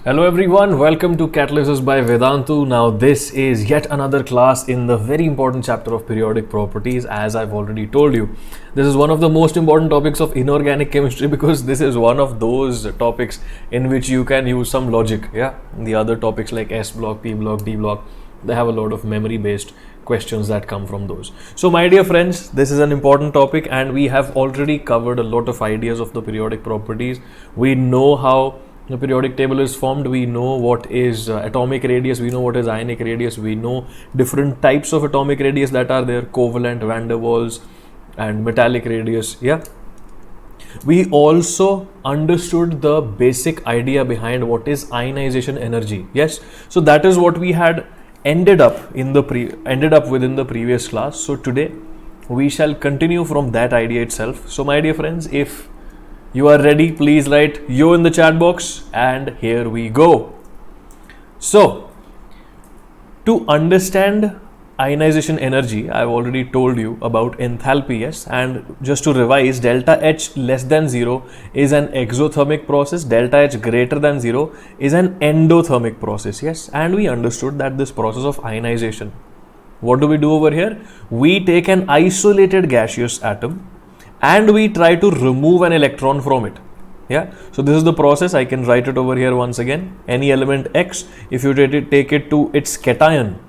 Hello everyone, welcome to Catalysis by Vedantu. Now this is yet another class in the very important chapter of periodic properties. As I've already told you, this is one of the most important topics of inorganic chemistry because this is one of those topics in which you can use some logic. Yeah, the other topics like S block, P block, D block, they have a lot of memory based questions that come from those. So my dear friends, this is an important topic and we have already covered a lot of ideas of the periodic properties. We know how the periodic table is formed, we know what is atomic radius, we know what is ionic radius, we know different types of atomic radius that are there, covalent, van der Waals and metallic radius. Yeah, we also understood the basic idea behind what is ionization energy. Yes, so that is what we had ended up within the previous class. So today we shall continue from that idea itself. So my dear friends, if you are ready, please write yo in the chat box and here we go. So, to understand ionization energy, I've already told you about enthalpy, yes, and just to revise, delta H less than 0 is an exothermic process, delta H greater than 0 is an endothermic process, yes, and we understood that this process of ionization, what do we do over here? We take an isolated gaseous atom and we try to remove an electron from it. Yeah, so this is the process. I can write it over here once again. Any element X, if you take it to its cation,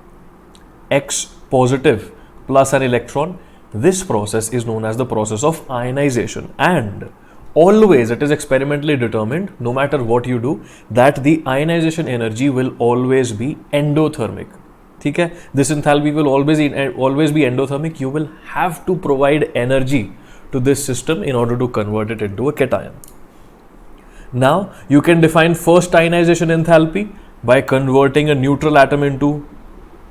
X positive plus an electron, this process is known as the process of ionization. And always it is experimentally determined, no matter what you do, that the ionization energy will always be endothermic. Okay? This enthalpy will always be endothermic. You will have to provide energy to this system in order to convert it into a cation. Now you can define first ionization enthalpy by converting a neutral atom into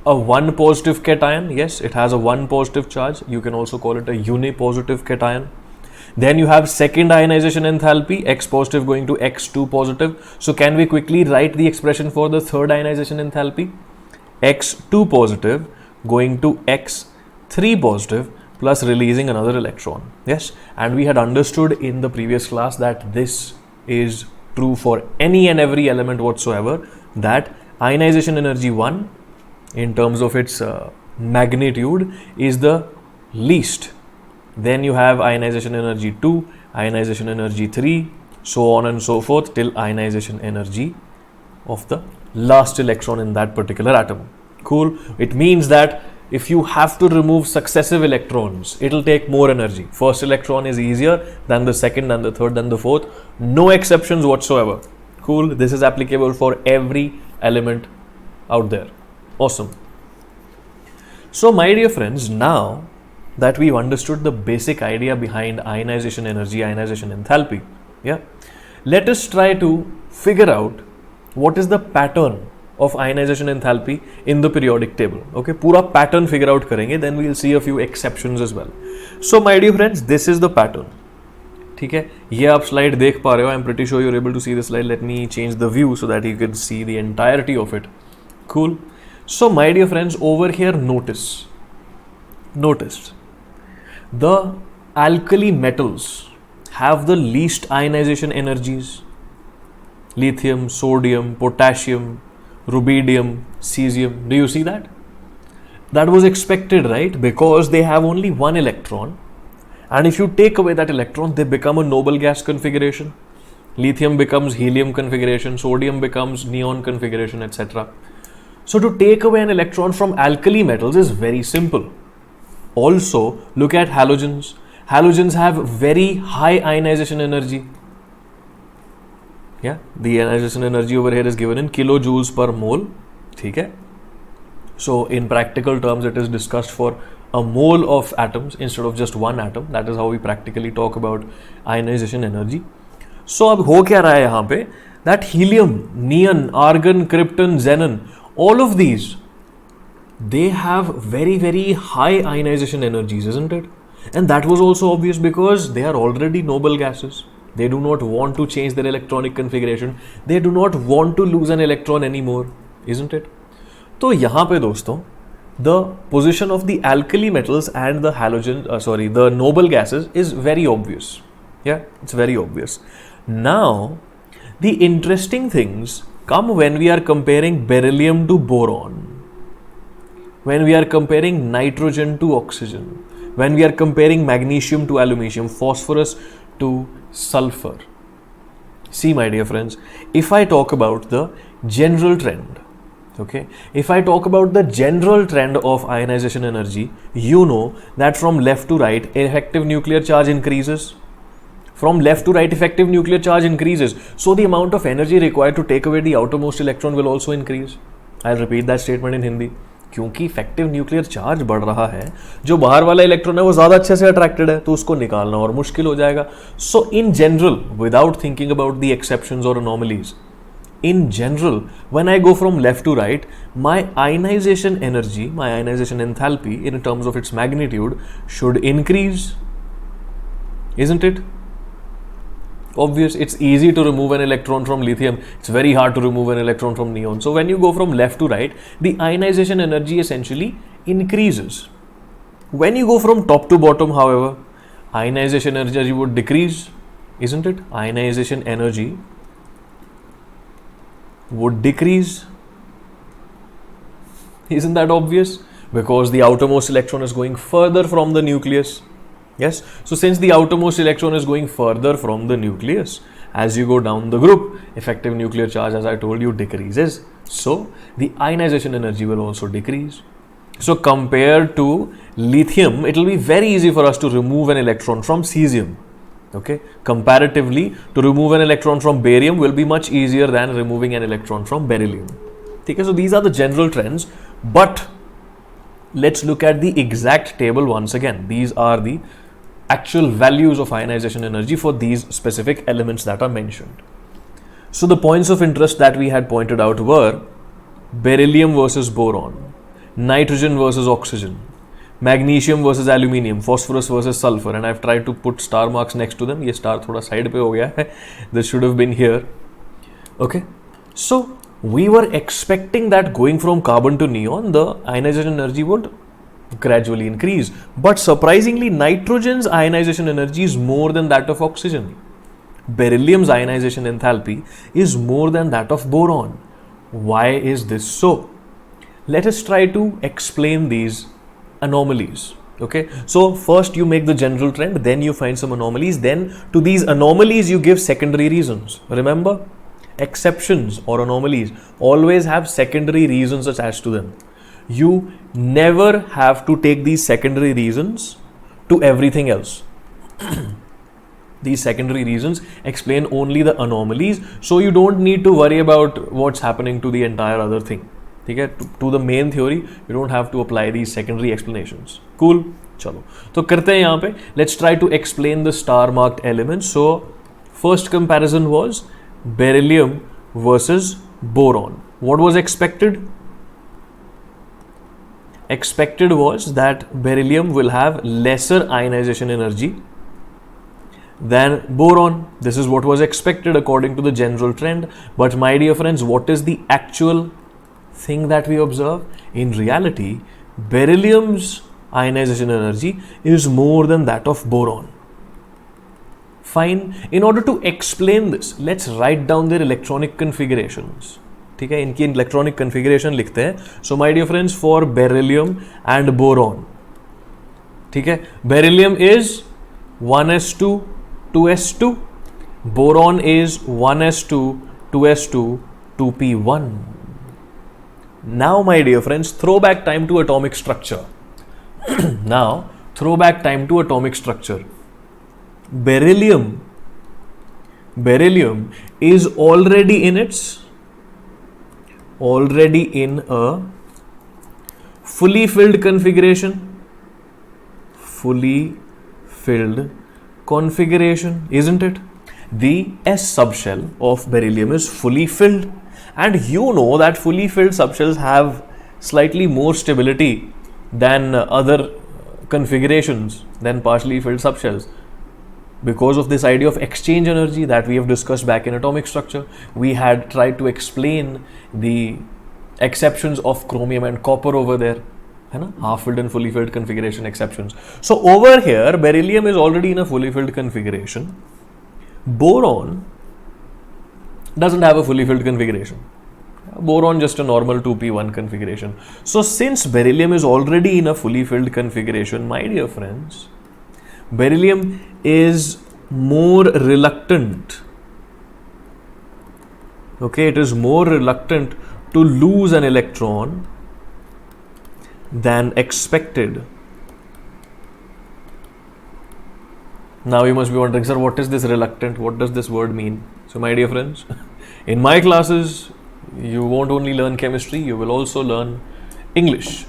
a 1 positive cation. Yes, it has a 1 positive charge. You can also call it a unipositive cation. Then you have second ionization enthalpy, X positive going to X2 positive. So can we quickly write the expression for the third ionization enthalpy? X2 positive going to X3 positive plus releasing another electron. Yes, and we had understood in the previous class that this is true for any and every element whatsoever, that ionization energy 1 in terms of its magnitude is the least. Then you have ionization energy 2, ionization energy 3, so on and so forth till ionization energy of the last electron in that particular atom. Cool. It means that if you have to remove successive electrons, it will take more energy. First electron is easier than the second, than the third, than the fourth. No exceptions whatsoever. Cool. This is applicable for every element out there. Awesome. So my dear friends, now that we've understood the basic idea behind ionization energy, ionization enthalpy, yeah, let us try to figure out what is the pattern of ionization enthalpy in the periodic table. Okay, पूरा pattern figure out करेंगे, then we'll see a few exceptions as well. So my dear friends, this is the pattern. ठीक है, ये आप slide देख पा रहे हो. I'm pretty sure you're able to see the slide. Let me change the view so that you can see the entirety of it. Cool. So my dear friends, over here notice the alkali metals have the least ionization energies. Lithium, sodium, potassium, rubidium, cesium. Do you see that? That was expected, right? Because they have only one electron, and if you take away that electron, they become a noble gas configuration. Lithium becomes helium configuration, sodium becomes neon configuration, etc. So to take away an electron from alkali metals is very simple. Also, look at halogens. Halogens have very high ionization energy. Yeah, the ionization energy over here is given in kilojoules per mole. Okay. So in practical terms, it is discussed for a mole of atoms instead of just one atom. That is how we practically talk about ionization energy. So अब हो क्या रहा है यहाँ पे? that helium, neon, argon, krypton, xenon, all of these, they have very, very high ionization energies, isn't it? And that was also obvious because they are already noble gases. They do not want to change their electronic configuration. They do not want to lose an electron anymore, isn't it? तो यहाँ पे दोस्तों, the position of the alkali metals and the noble gases is very obvious. Yeah, it's very obvious. Now, the interesting things come when we are comparing beryllium to boron, when we are comparing nitrogen to oxygen, when we are comparing magnesium to aluminium, phosphorus to sulfur. See, my dear friends, if I talk about the general trend, okay, if I talk about the general trend of ionization energy, you know that from left to right, effective nuclear charge increases. From left to right, effective nuclear charge increases. So the amount of energy required to take away the outermost electron will also increase. I'll repeat that statement in Hindi. क्योंकि effective nuclear charge बढ़ रहा है, जो बाहर वाला electron है वो ज़्यादा अच्छे से अट्रैक्टेड है, तो उसको निकालना और मुश्किल हो जाएगा. So in general, without thinking about the exceptions और anomalies, in general, when I go from left to right, my ionization energy, my ionization enthalpy in terms of its magnitude should increase. Isn't it? Obvious, it's easy to remove an electron from lithium. It's very hard to remove an electron from neon. So when you go from left to right, the ionization energy essentially increases. When you go from top to bottom, however, ionization energy would decrease. Isn't it? Ionization energy would decrease. Isn't that obvious? Because the outermost electron is going further from the nucleus. Yes, so since the outermost electron is going further from the nucleus, as you go down the group, effective nuclear charge, as I told you, decreases. So the ionization energy will also decrease. So compared to lithium, it will be very easy for us to remove an electron from cesium. Okay, comparatively, to remove an electron from barium will be much easier than removing an electron from beryllium. Okay, so these are the general trends, but let's look at the exact table once again. These are the actual values of ionization energy for these specific elements that are mentioned. So the points of interest that we had pointed out were beryllium versus boron, nitrogen versus oxygen, magnesium versus aluminium, phosphorus versus sulfur, and I've tried to put star marks next to them. ये star थोड़ा side पे हो गया है. This should have been here. Okay, so we were expecting that going from carbon to neon, the ionization energy would gradually increase. But surprisingly, nitrogen's ionization energy is more than that of oxygen. Beryllium's ionization enthalpy is more than that of boron. Why is this so? Let us try to explain these anomalies. Okay, so first you make the general trend, then you find some anomalies, then to these anomalies you give secondary reasons. Remember, exceptions or anomalies always have secondary reasons attached to them. You never have to take these secondary reasons to everything else. These secondary reasons explain only the anomalies, so you don't need to worry about what's happening to the entire other thing. Okay? To the main theory, you don't have to apply these secondary explanations. Cool? चलो तो करते हैं यहाँ पे. Let's try to explain the star marked elements. So first comparison was beryllium versus boron. What was expected? Expected was that beryllium will have lesser ionization energy than boron. This is what was expected according to the general trend. But my dear friends, what is the actual thing that we observe? In reality, beryllium's ionization energy is more than that of boron. Fine. In order to explain this, let's write down their electronic configurations. ठीक है, इनकी electronic configuration लिखते हैं. So my dear friends, for beryllium and boron, ठीक है, beryllium is 1s2 2s2, boron is 1s2 2s2 2p1. Now my dear friends, throw back time to atomic structure. Now throw back time to atomic structure. Beryllium is already in a fully filled configuration, isn't it? the s subshell of beryllium is fully filled, and you know that fully filled subshells have slightly more stability than other configurations than partially filled subshells. Because of this idea of exchange energy that we have discussed back in atomic structure, we had tried to explain the exceptions of chromium and copper over there, half filled and fully filled configuration exceptions. So over here, beryllium is already in a fully filled configuration. Boron doesn't have a fully filled configuration. Boron just a normal 2p1 configuration. So since beryllium is already in a fully filled configuration, my dear friends, beryllium is more reluctant. Okay, it is more reluctant to lose an electron than expected. Now you must be wondering, sir, what is this reluctant? What does this word mean? So my dear friends, in my classes, you won't only learn chemistry, you will also learn English.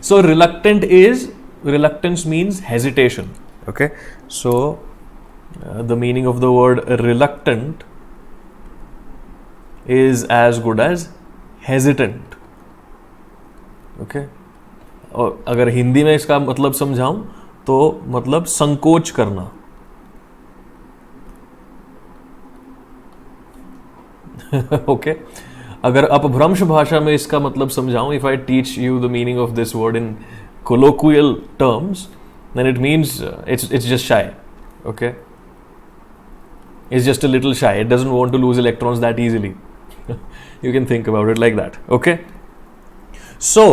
So reluctance means hesitation. Okay, so the meaning of the word reluctant is as good as hesitant. Okay, और अगर हिंदी में इसका मतलब समझाऊं तो मतलब संकोच करना. ओके, अगर अपभ्रंश भाषा में इसका मतलब समझाऊं, if I teach you the meaning of this word in colloquial terms, then it means it's just shy. Okay, it's just a little shy. It doesn't want to lose electrons that easily. You can think about it like that. Okay, so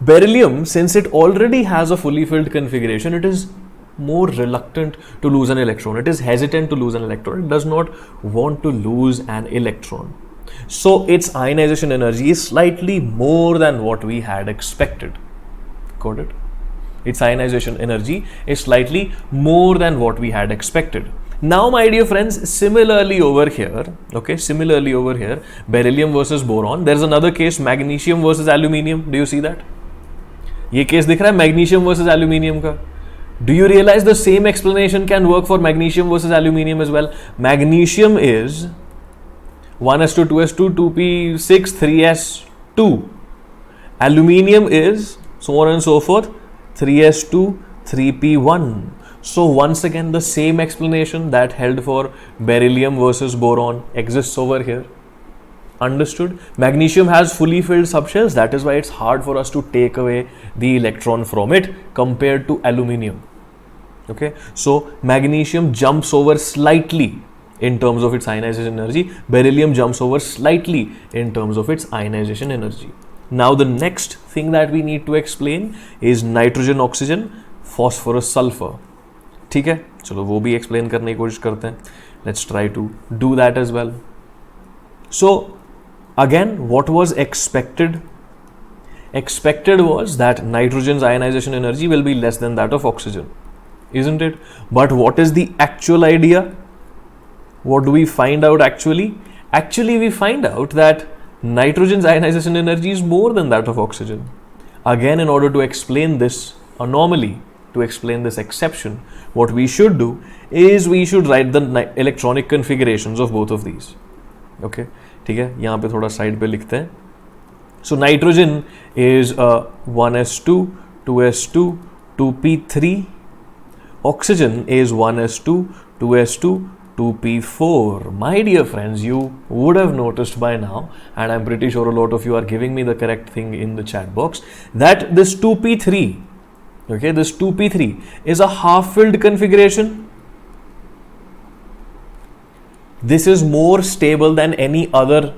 beryllium, since it already has a fully filled configuration, it is more reluctant to lose an electron. It is hesitant to lose an electron. It does not want to lose an electron. So its ionization energy is slightly more than what we had expected. Got it? Its ionization energy is slightly more than what we had expected. Now, my dear friends, similarly over here, beryllium versus boron, there is another case, magnesium versus aluminium. Do you see that? ये case दिख रहा है magnesium versus aluminium का. Do you realize the same explanation can work for magnesium versus aluminium as well? Magnesium is 1s2, 2s2, 2p6, 3s2. Aluminium is so on and so forth, 3s2, 3p1. So once again, the same explanation that held for beryllium versus boron exists over here. Understood? Magnesium has fully filled subshells. That is why it's hard for us to take away the electron from it compared to aluminium. Okay, so magnesium jumps over slightly in terms of its ionization energy. Beryllium jumps over slightly in terms of its ionization energy. Now the next thing that we need to explain is nitrogen, oxygen, phosphorus, sulfur. ठीक है, चलो वो भी explain करने की कोशिश करते हैं. Let's try to do that as well. So again, what was expected? Expected was that nitrogen's ionization energy will be less than that of oxygen, isn't it? But what is the actual idea? What do we find out actually? Actually, we find out that nitrogen's ionization energy is more than that of oxygen. Again, in order to explain this anomaly, to explain this exception, what we should do is we should write the electronic configurations of both of these. Okay, ठीक है, यहाँ पे थोड़ा side पे लिखते हैं. So nitrogen is 1s2, 2s2, 2p3. Oxygen is 1s2, 2s2, 2p4. My dear friends, you would have noticed by now, and I'm pretty sure a lot of you are giving me the correct thing in the chat box, that this 2p3, okay, this 2p3 is a half-filled configuration. This is more stable than any other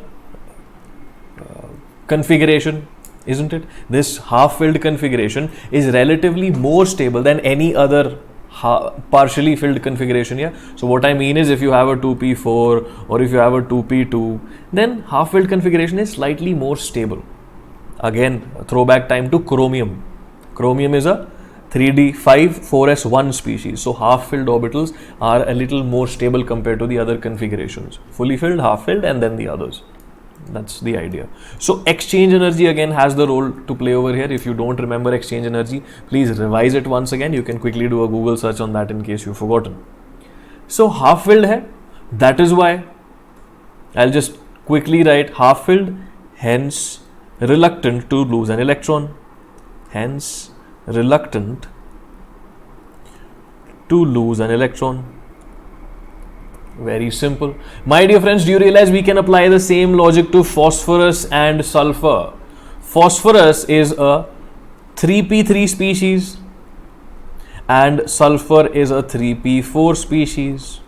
configuration, isn't it? This half-filled configuration is relatively more stable than any other partially filled configuration. Yeah, so what I mean is, if you have a 2p4 or if you have a 2p2, then half-filled configuration is slightly more stable. Again, throwback time to chromium. Chromium is a 3d5 4s1 species, so half-filled orbitals are a little more stable compared to the other configurations. Fully filled, half-filled, and then the others. That's the idea. So exchange energy again has the role to play over here. If you don't remember exchange energy, please revise it once again. You can quickly do a Google search on that in case you've forgotten. So half-filled है, That is why I'll just quickly write half filled, hence reluctant to lose an electron. Hence reluctant to lose an electron. Very simple. My dear friends, do you realize we can apply the same logic to phosphorus and sulfur? Phosphorus is a 3p3 species and sulfur is a 3p4 species.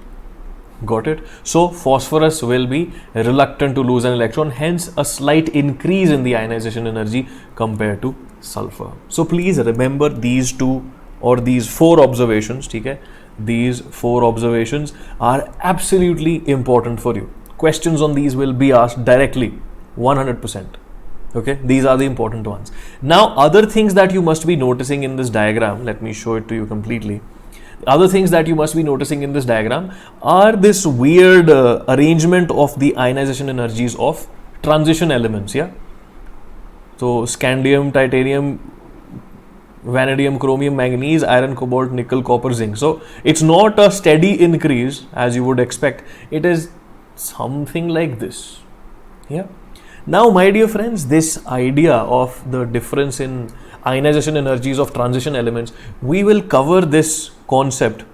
Got it? So phosphorus will be reluctant to lose an electron, hence a slight increase in the ionization energy compared to sulfur. So please remember these two or these four observations. Okay? These four observations are absolutely important for you. Questions on these will be asked directly, 100%. Okay, these are the important ones. Now, other things that you must be noticing in this diagram, let me show it to you completely. Other things that you must be noticing in this diagram are this weird arrangement of the ionization energies of transition elements. Yeah. So scandium, titanium, vanadium, chromium, manganese, iron, cobalt, nickel, copper, zinc. So it's not a steady increase as you would expect. It is something like this. Yeah. Now, my dear friends, this idea of the difference in ionization energies of transition elements, we will cover this concept,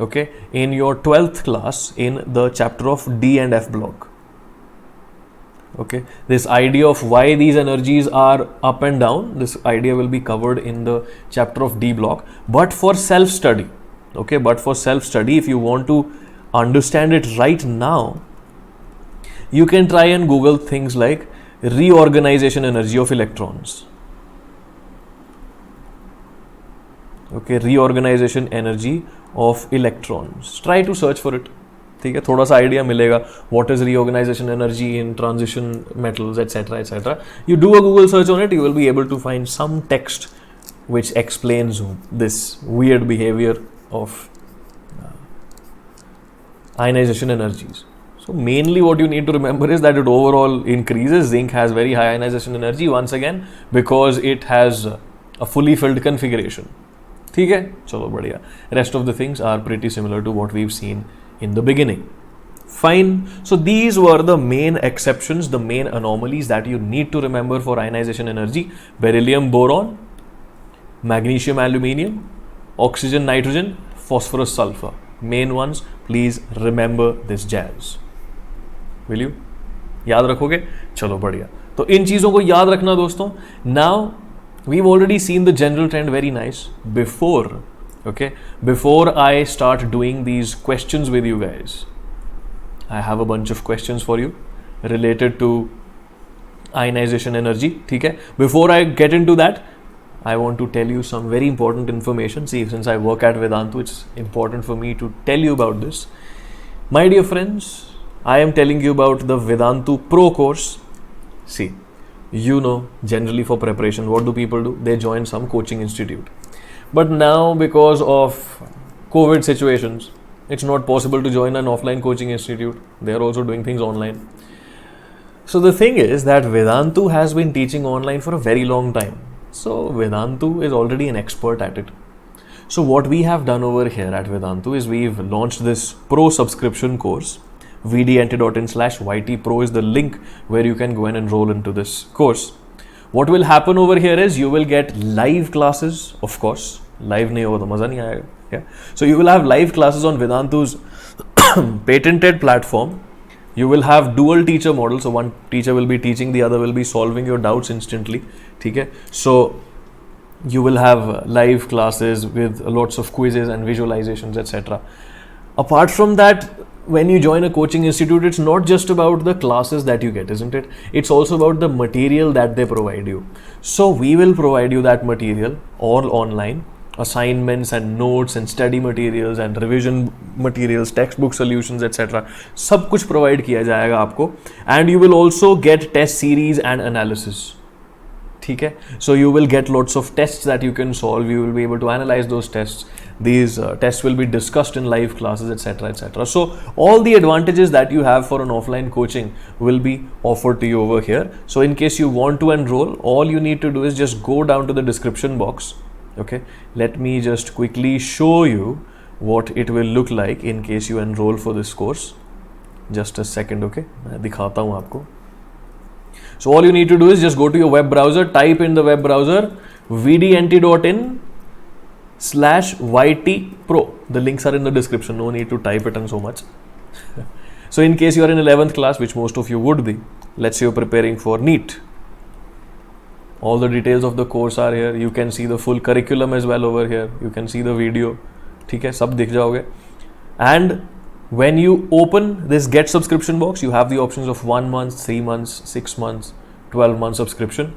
okay, in your 12th class in the chapter of D and F block. Okay, this idea of why these energies are up and down, this idea will be covered in the chapter of D block. But for self-study, okay, if you want to understand it right now, you can try and Google things like reorganization energy of electrons. Okay, reorganization energy of electrons. Try to search for it. ठीक है, थोड़ा सा idea मिलेगा what is reorganization energy in transition metals, etc. You do a Google search on it, you will be able to find some text which explains this weird behavior of ionization energies. So mainly what you need to remember is that it overall increases. Zinc has very high ionization energy once again because it has a fully filled configuration. ठीक है, चलो बढ़िया. Rest of the things are pretty similar to what we've seen in the beginning. Fine. So these were the main exceptions, the main anomalies that you need to remember for ionization energy: beryllium, boron, magnesium, aluminium, oxygen, nitrogen, phosphorus, sulfur. Main ones. Please remember this jazz. Will you? याद रखोगे? चलो बढ़िया. तो इन चीजों को याद रखना दोस्तों. Now we've already seen the general trend, very nice. Before I start doing these questions with you guys, I have a bunch of questions for you related to ionization energy. ठीक है? Before I get into that, I want to tell you some very important information. See, since I work at Vedantu, it's important for me to tell you about this. My dear friends, I am telling you about the Vedantu Pro course. See, you know, generally for preparation, what do people do? They join some coaching institute. But now, because of COVID situations, it's not possible to join an offline coaching institute. They are also doing things online. So the thing is that Vedantu has been teaching online for a very long time. So Vedantu is already an expert at it. So what we have done over here at Vedantu is we've launched this pro subscription course. vdnt.in/YT Pro is the link where you can go and enroll into this course. What will happen over here is you will get live classes, of course. Live nahi hoga to maza nahi aayega. Yeah. So you will have live classes on Vedantu's patented platform. You will have dual teacher model. So one teacher will be teaching, the other will be solving your doubts instantly. Okay? So you will have live classes with lots of quizzes and visualizations, etc. Apart from that, when you join a coaching institute, it's not just about the classes that you get, isn't it? It's also about the material that they provide you. So we will provide you that material all online. Assignments and notes and study materials and revision materials, textbook solutions, etc. सब कुछ provide किया जाएगा आपको. And you will also get test series and analysis. ठीक है? So you will get lots of tests that you can solve. You will be able to analyze those tests. These tests will be discussed in live classes, etc. So all the advantages that you have for an offline coaching will be offered to you over here. So in case you want to enroll, all you need to do is just go down to the description box. Okay, let me just quickly show you what it will look like in case you enroll for this course. Just a second, okay, मैं दिखाता हूँ आपको. So all you need to do is just go to your web browser, type in the web browser vdnt.in/ytpro. The links are in the description, no need to type it and so much. So in case you are in 11th class, which most of you would be, let's say you're preparing for NEET, all the details of the course are here. You can see the full curriculum as well over here. You can see the video. ठीक है, सब दिख जाओगे. And when you open this get subscription box, you have the options of 1 month, 3 months, 6 months, 12 month subscription,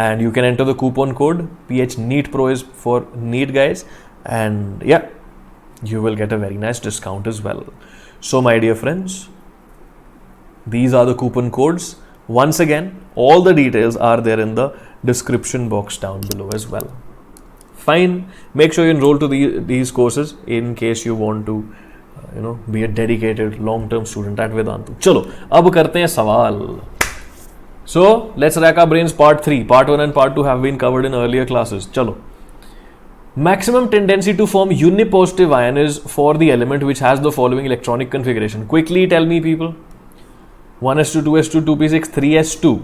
and you can enter the coupon code PHNEETPRO is for NEET guys, and yeah, you will get a very nice discount as well. So my dear friends, these are the coupon codes. Once again, all the details are there in the description box down below as well. Fine, make sure you enroll to these courses in case you want to be a dedicated long-term student at Vedantu. चलो अब करते हैं सवाल. So let's rack our brains. Part 3, Part 1 and Part 2 have been covered in earlier classes. चलो. Maximum tendency to form unipositive ion is for the element which has the following electronic configuration. Quickly tell me, people. 1s2, 2s2, 2p6, 3s2.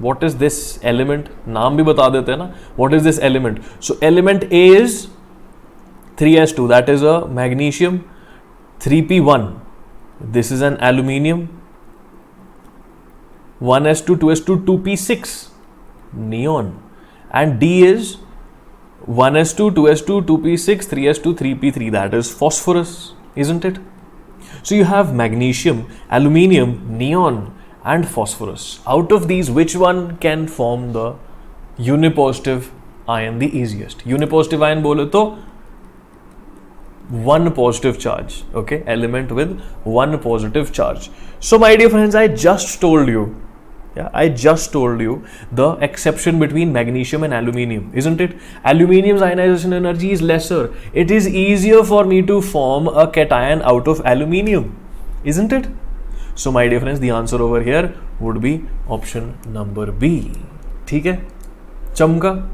What is this element? नाम भी बता देते हैं ना. What is this element? So element A is 3s2, that is a magnesium. 3p1, this is an aluminium. 1s2, 2s2, 2p6, neon. And D is 1s2, 2s2, 2p6, 3s2, 3p3, that is phosphorus, isn't it? So you have magnesium, aluminium, neon and phosphorus. Out of these, which one can form the unipositive ion the easiest? Unipositive ion bole to one positive charge, okay, element with one positive charge. So my dear friends, I just told you the exception between magnesium and aluminium, isn't it? Aluminium's ionization energy is lesser. It is easier for me to form a cation out of aluminium, isn't it? So my dear friends, the answer over here would be option number B. ठीक है, चमका.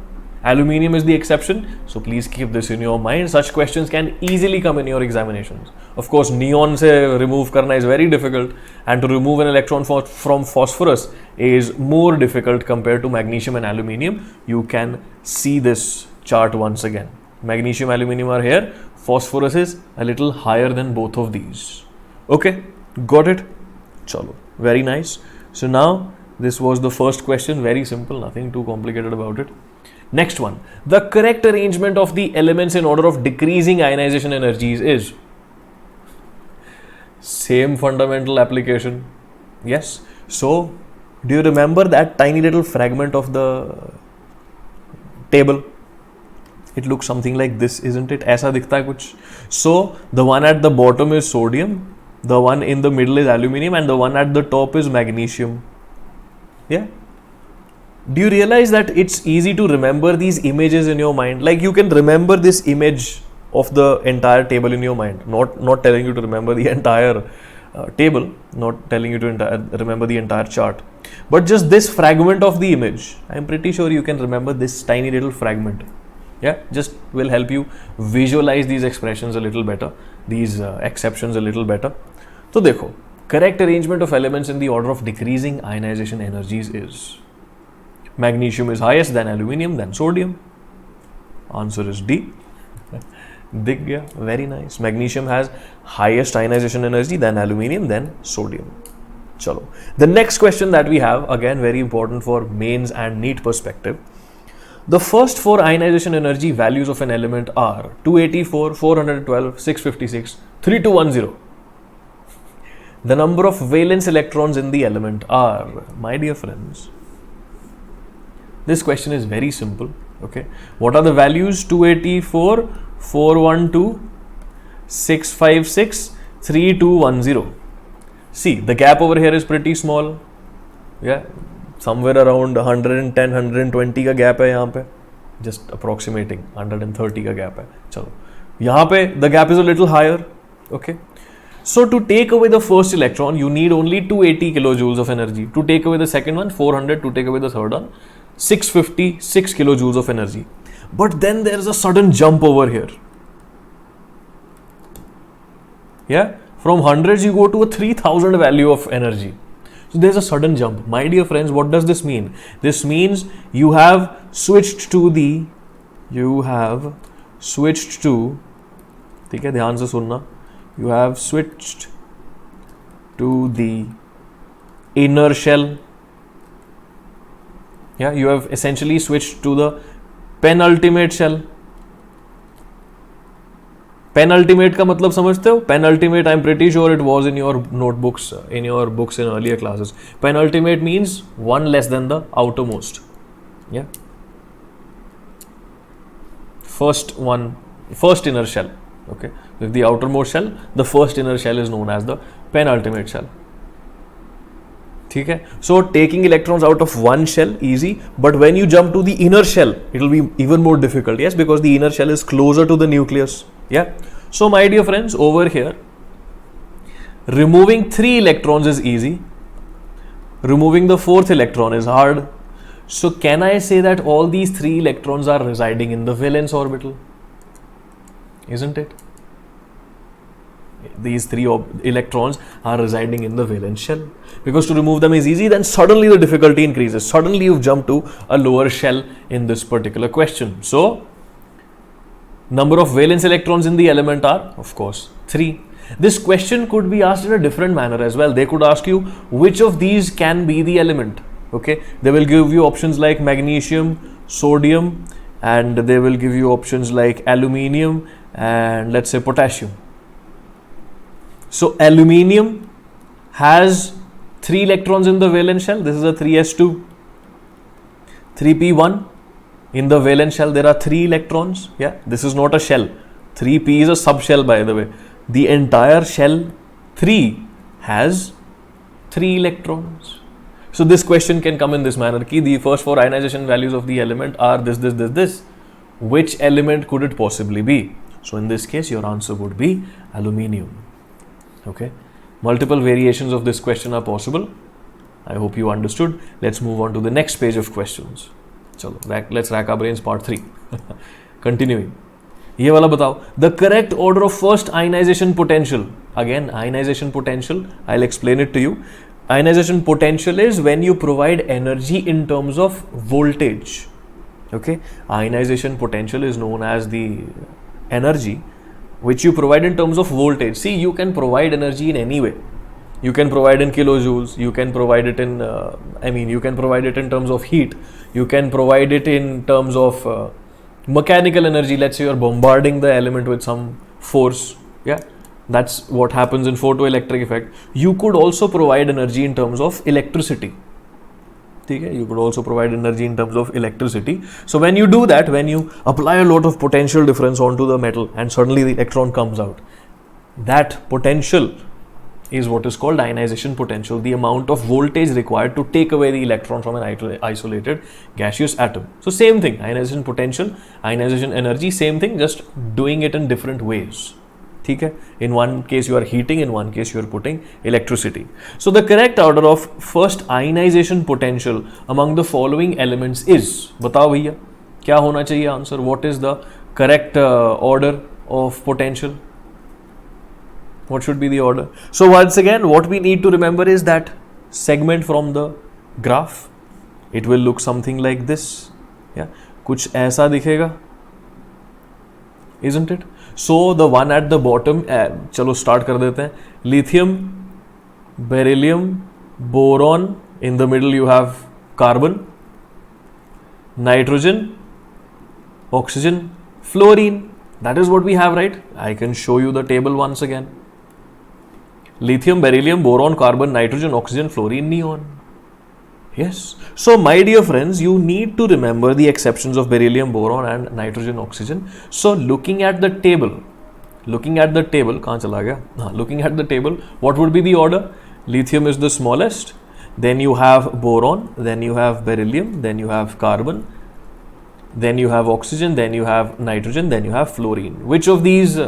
Aluminium is the exception, so please keep this in your mind. Such questions can easily come in your examinations. Of course, neon se remove karna is very difficult, and to remove an electron from phosphorus is more difficult compared to magnesium and aluminium. You can see this chart once again. Magnesium, aluminium are here. Phosphorus is a little higher than both of these. Okay, got it? Chalo, very nice. So now this was the first question. Very simple, nothing too complicated about it. Next one, the correct arrangement of the elements in order of decreasing ionization energies is same fundamental application. Yes. So do you remember that tiny little fragment of the table? It looks something like this, isn't it? ऐसा दिखता है कुछ. So the one at the bottom is sodium, the one in the middle is aluminium, and the one at the top is magnesium. Yeah. Do you realize that it's easy to remember these images in your mind? Like you can remember this image of the entire table in your mind. Not telling you to remember the entire table, not telling you to remember the entire chart, but just this fragment of the image. I'm pretty sure you can remember this tiny little fragment. Yeah, just will help you visualize these expressions a little better, these exceptions a little better. So देखो, correct arrangement of elements in the order of decreasing ionization energies is magnesium is highest, then aluminium, then sodium. Answer is D. दिख गया, very nice. Magnesium has highest ionization energy, then aluminium, then sodium. चलो, the next question that we have, again very important for mains and NEET perspective. The first four ionization energy values of an element are 284, 412, 656, 3210. The number of valence electrons in the element are, my dear friends, this question is very simple. Okay, what are the values? 284, 412, 656, 3210. See, the gap over here is pretty small. Yeah, somewhere around 110, 120 का gap है यहाँ पे. Just approximating 130 का gap है. चलो, यहाँ पे the gap is a little higher. Okay. So to take away the first electron, you need only 280 kilojoules of energy. To take away the second one, 400. To take away the third one, 656 kilojoules of energy. But then there is a sudden jump over here. Yeah, From hundreds, you go to a 3000 value of energy. So there's a sudden jump. My dear friends, what does this mean? This means you have switched to, ठीक है, ध्यान से सुनना, you have switched to the inner shell. Yeah, you have essentially switched to the penultimate shell. Penultimate का मतलब समझते हो? Penultimate, I'm pretty sure it was in your notebooks, in your books in earlier classes. Penultimate means one less than the outermost. Yeah. First inner shell. Okay. With the outermost shell, the first inner shell is known as the penultimate shell. ठीक है. So taking electrons out of one shell, easy, but when you jump to the inner shell, it will be even more difficult. Yes, because the inner shell is closer to the nucleus. Yeah. So my dear friends, over here, removing 3 electrons is easy. Removing the 4th electron is hard. So can I say that all these 3 electrons are residing in the valence orbital? Isn't it? These 3 electrons are residing in the valence shell. Because to remove them is easy, then suddenly the difficulty increases. Suddenly you've jumped to a lower shell in this particular question. So number of valence electrons in the element are, of course, 3. This question could be asked in a different manner as well. They could ask you which of these can be the element. Okay, they will give you options like magnesium, sodium, and they will give you options like aluminium and let's say potassium. So aluminium has 3 electrons in the valence shell. This is a 3s2, 3p1. In the valence shell, there are 3 electrons. Yeah, this is not a shell. 3p is a subshell, by the way. The entire shell 3 has 3 electrons. So this question can come in this manner. Ki the first 4 ionization values of the element are this. Which element could it possibly be? So in this case, your answer would be aluminium. Okay. Multiple variations of this question are possible. I hope you understood. Let's move on to the next page of questions. चलो let's rack our brains part 3. Continuing. ये वाला बताओ. The correct order of first ionization potential. Again, ionization potential. I'll explain it to you. Ionization potential is when you provide energy in terms of voltage. Okay. Ionization potential is known as the energy which you provide in terms of voltage. See, you can provide energy in any way. You can provide in kilojoules, you can provide it in, you can provide it in terms of heat, you can provide it in terms of mechanical energy. Let's say you're bombarding the element with some force. Yeah, that's what happens in photoelectric effect. You could also provide energy in terms of electricity. Okay? You could also provide energy in terms of electricity. So when you do that, when you apply a lot of potential difference onto the metal and suddenly the electron comes out, that potential is what is called ionization potential, the amount of voltage required to take away the electron from an isolated gaseous atom. So same thing, ionization potential, ionization energy, same thing, just doing it in different ways. Okay? In one case you are heating, in one case you are putting electricity. So the correct order of first ionization potential among the following elements is, बताओ भैया क्या होना चाहिए answer? What is the correct order of potential? What should be the order? So once again, what we need to remember is that segment from the graph. It will look something like this. Yeah, कुछ ऐसा दिखेगा, isn't it? So the one at the bottom, चलो start कर देते हैं. Lithium, beryllium, boron. In the middle you have carbon, nitrogen, oxygen, fluorine. That is what we have, right? I can show you the table once again. Lithium, beryllium, boron, carbon, nitrogen, oxygen, fluorine, neon. Yes. So my dear friends, you need to remember the exceptions of beryllium, boron and nitrogen, oxygen. So looking at the table, कहाँ चला गया? Looking at the table, what would be the order? Lithium is the smallest, then you have boron, then you have beryllium, then you have carbon, then you have oxygen, then you have nitrogen, then you have fluorine. Which of these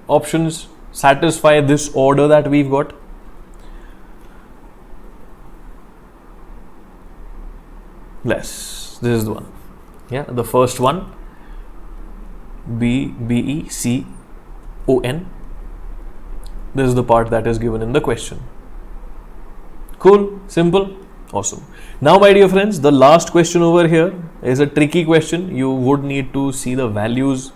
options satisfy this order that we've got? This is the one. Yeah, the first one, BeCon. This is the part that is given in the question. Cool, simple, awesome. Now, my dear friends, the last question over here is a tricky question. You would need to see the values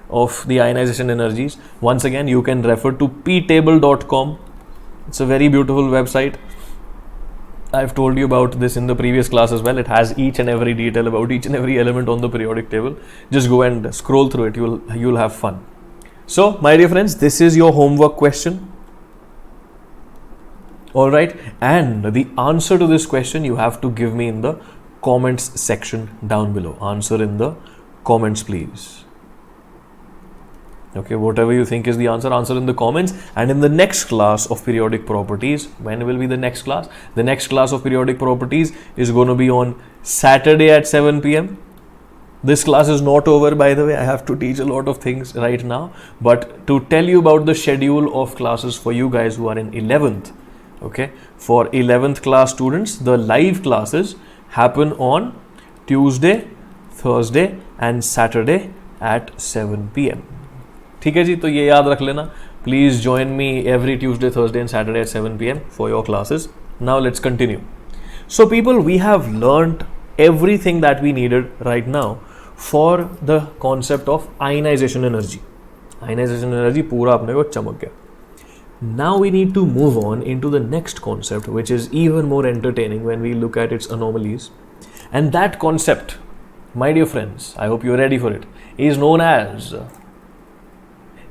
of the ionization energies. Once again, you can refer to ptable.com. It's a very beautiful website. I've told you about this in the previous class as well. It has each and every detail about each and every element on the periodic table. Just go and scroll through it. You'll have fun. So, my dear friends, this is your homework question. Alright, and the answer to this question you have to give me in the comments section down below. Answer in the comments, please. Okay, whatever you think is the answer, answer in the comments. And in the next class of periodic properties, when will be the next class? The next class of periodic properties is going to be on Saturday at 7 p.m. This class is not over, by the way. I have to teach a lot of things right now. But to tell you about the schedule of classes for you guys who are in 11th, okay, for 11th class students, the live classes happen on Tuesday, Thursday and Saturday at 7 p.m. ठीक है जी, तो ये याद रख लेना. Please join me every Tuesday, Thursday and Saturday at 7 p.m. for your classes. Now let's continue. So people, we have learnt everything that we needed right now for the concept of ionization energy. Ionization energy पूरा अपने को चमक गया. Now we need to move on into the next concept, which is even more entertaining when we look at its anomalies. And that concept, my dear friends, I hope you're ready for it, is known as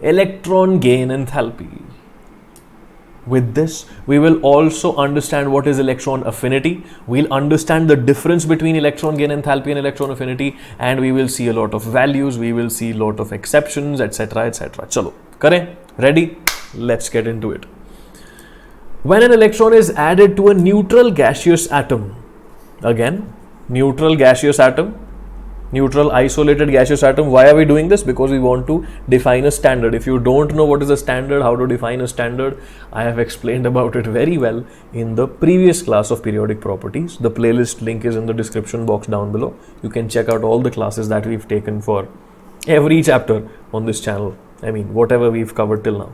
electron gain enthalpy. With this, we will also understand what is electron affinity. We'll understand the difference between electron gain enthalpy and electron affinity, and we will see a lot of values, we will see a lot of exceptions, etc. etc. Chalo, kare? Ready? Let's get into it. When an electron is added to a neutral gaseous atom, again, neutral gaseous atom, neutral isolated gaseous atom. Why are we doing this? Because we want to define a standard. If you don't know what is a standard, how to define a standard, I have explained about it very well in the previous class of periodic properties. The playlist link is in the description box down below. You can check out all the classes that we've taken for every chapter on this channel. I mean, whatever we've covered till now.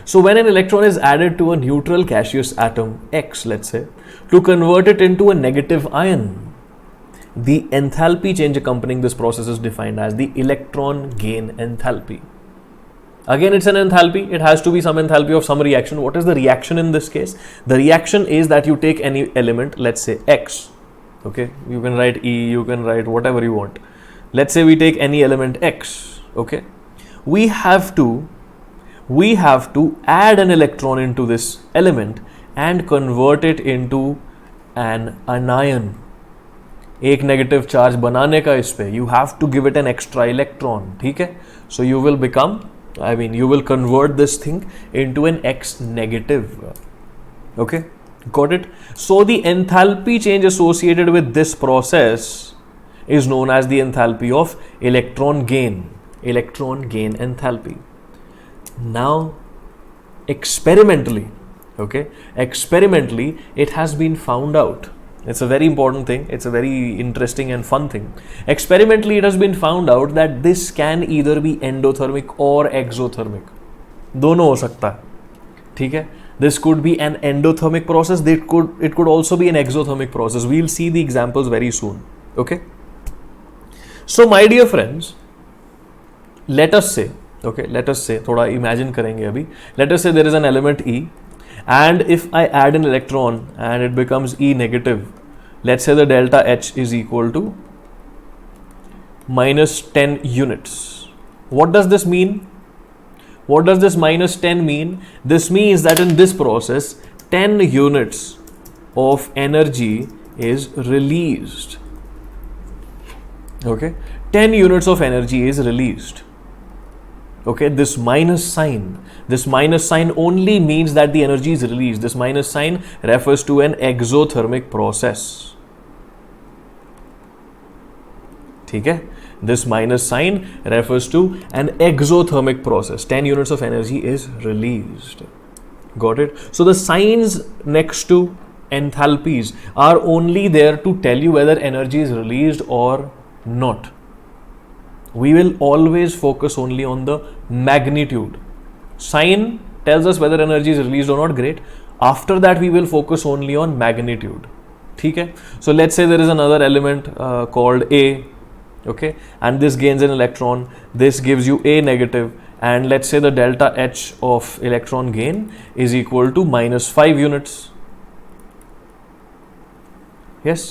So when an electron is added to a neutral gaseous atom X, let's say, to convert it into a negative ion, the enthalpy change accompanying this process is defined as the electron gain enthalpy. Again, it's an enthalpy. It has to be some enthalpy of some reaction. What is the reaction in this case? The reaction is that you take any element, let's say X. Okay, you can write E, you can write whatever you want. Let's say we take any element X. Okay, we have to add an electron into this element and convert it into an anion. एक negative charge बनाने का इस पे you have to give it an extra electron. ठीक है? So you will become, you will convert this thing into an X negative. Okay, got it? So the enthalpy change associated with this process is known as the enthalpy of electron gain enthalpy. Now, experimentally, it has been found out. It's a very important thing. It's a very interesting and fun thing. Experimentally, it has been found out that this can either be endothermic or exothermic. दोनों हो सकता है. ठीक है? This could be an endothermic process. It could also be an exothermic process. We'll see the examples very soon. Okay? So, my dear friends, let us say, थोड़ा imagine करेंगे अभी. Let us say there is an element E, and if I add an electron and it becomes E negative, let's say the delta H is equal to minus 10 units. What does this mean? What does this minus 10 mean? This means that in this process, 10 units of energy is released. Okay, 10 units of energy is released. Okay, this minus sign only means that the energy is released. This minus sign refers to an exothermic process. ठीक है? This minus sign refers to an exothermic process. 10 units of energy is released. Got it? So the signs next to enthalpies are only there to tell you whether energy is released or not. We will always focus only on the magnitude. Sign tells us whether energy is released or not. Great. After that, we will focus only on magnitude. ठीक है? So let's say there is another element called A, okay, and this gains an electron. This gives you A negative, and let's say the delta H of electron gain is equal to -5 units. Yes,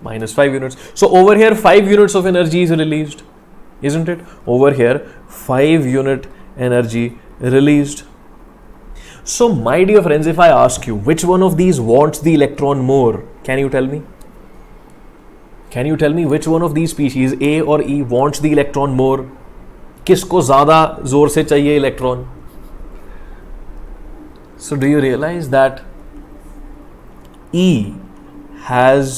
-5 units. So over here 5 units of energy is released, isn't it? Over here 5 unit energy released. So my dear friends, if I ask you which one of these wants the electron more, can you tell me? Can you tell me which one of these species, A or E, wants the electron more? किसको ज़्यादा जोर से चाहिए electron? So do you realize that E has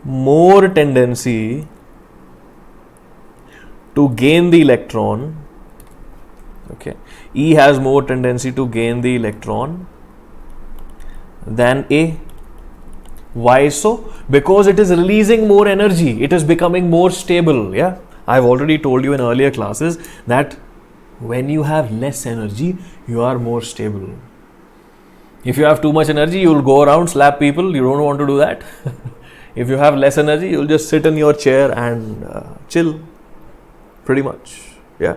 more tendency to gain the electron? Okay, E has more tendency to gain the electron than A. Why so? Because it is releasing more energy. It is becoming more stable. Yeah, I've already told you in earlier classes that when you have less energy, you are more stable. If you have too much energy, you will go around slap people. You don't want to do that. If you have less energy, you will just sit in your chair and chill. Pretty much. Yeah.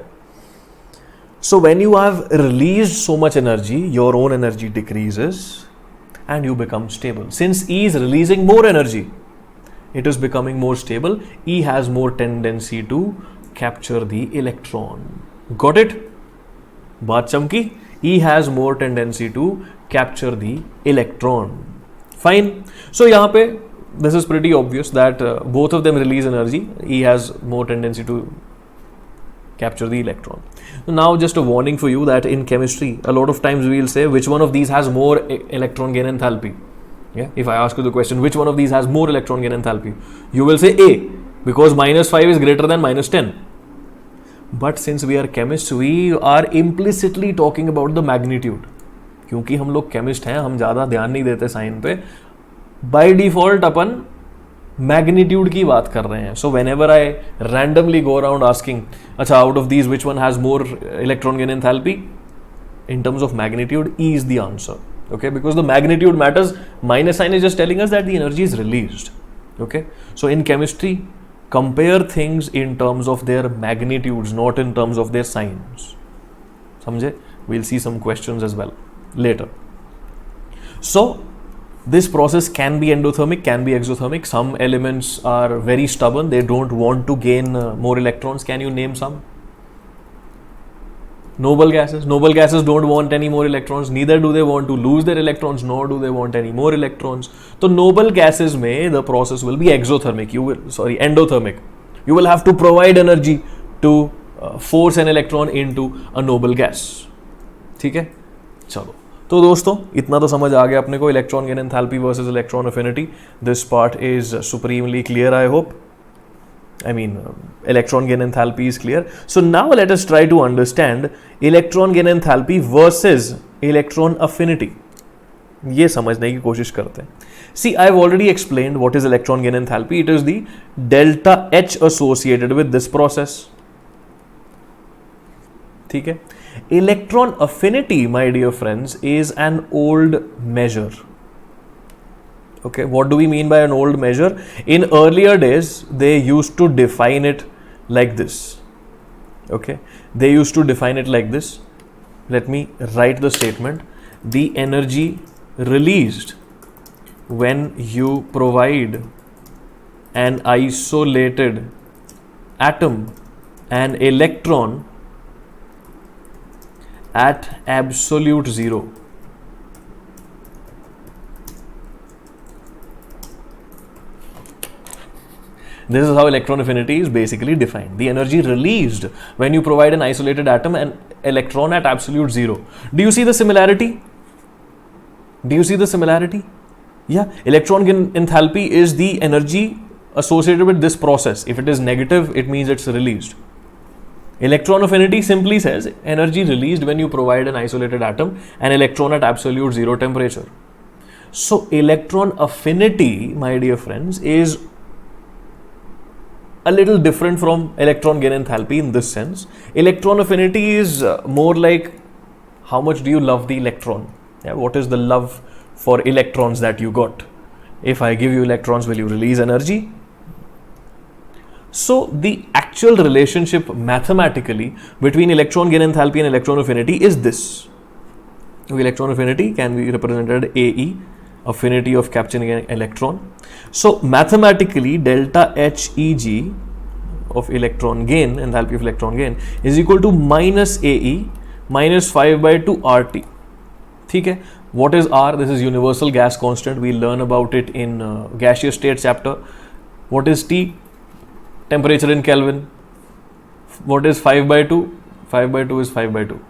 So when you have released so much energy, your own energy decreases and you become stable. Since E is releasing more energy, it is becoming more stable. E has more tendency to capture the electron. Got it? Baat chamki? E has more tendency to capture the electron. Fine. So यहाँ पे this is pretty obvious that both of them release energy. E has more tendency to capture the electron. Now just a warning for you that in chemistry a lot of times we will say which one of these has more electron gain enthalpy. Yeah, if I ask you the question which one of these has more electron gain enthalpy, you will say A, because -5 is greater than -10. But since we are chemists, we are implicitly talking about the magnitude. क्योंकि हम लोग chemist हैं, हम ज़्यादा ध्यान नहीं देते sign पे, by default अपन मैग्नीट्यूड की बात कर रहे हैं. So whenever I randomly go around asking, अच्छा out of these which one has more electron gain enthalpy, in terms of magnitude, E is the answer. Okay, because the magnitude matters. Minus sign is just telling us that the energy is released. Okay, so in chemistry, compare things in terms of their magnitudes, not in terms of their signs. समझे? We'll see some questions as well later. So this process can be endothermic, can be exothermic. Some elements are very stubborn, they don't want to gain more electrons. Can you name some? Noble gases. Noble gases don't want any more electrons, neither do they want to lose their electrons, nor do they want any more electrons. So noble gases में the process will be exothermic. Endothermic. You will have to provide energy to force an electron into a noble gas. ठीक है, चलो. तो दोस्तों इतना तो समझ आ गया अपने को, electron gain enthalpy versus electron affinity. This part is supremely clear, I hope. I mean, electron gain enthalpy is clear. So now let us try to understand electron gain enthalpy versus electron affinity. ये समझने की कोशिश करते हैं. See, I have already explained what is electron gain enthalpy. It is the delta H associated with this process. ठीक है. Electron affinity, my dear friends, is an old measure. Okay, what do we mean by an old measure? In earlier days, they used to define it like this. Okay, they used to define it like this. Let me write the statement. The energy released when you provide an isolated atom an electron at absolute zero. This is how electron affinity is basically defined. The energy released when you provide an isolated atom an electron at absolute zero. Do you see the similarity? Do you see the similarity? Yeah, electron gain enthalpy is the energy associated with this process. If it is negative, it means it's released. Electron affinity simply says energy released when you provide an isolated atom an electron at absolute zero temperature. So electron affinity, my dear friends, is a little different from electron gain enthalpy in this sense. Electron affinity is more like how much do you love the electron? Yeah, what is the love for electrons that you got? If I give you electrons, will you release energy? So the actual relationship mathematically between electron gain enthalpy and electron affinity is this. Electron affinity can be represented AE, affinity of capturing an electron. So mathematically, delta HEG of electron gain, enthalpy of electron gain, is equal to minus AE minus 5 by 2 RT. Okay? What is R? This is universal gas constant. We learn about it in gaseous state chapter. What is T? Temperature in Kelvin. What is 5 by 2? 5 by 2 is 5 by 2.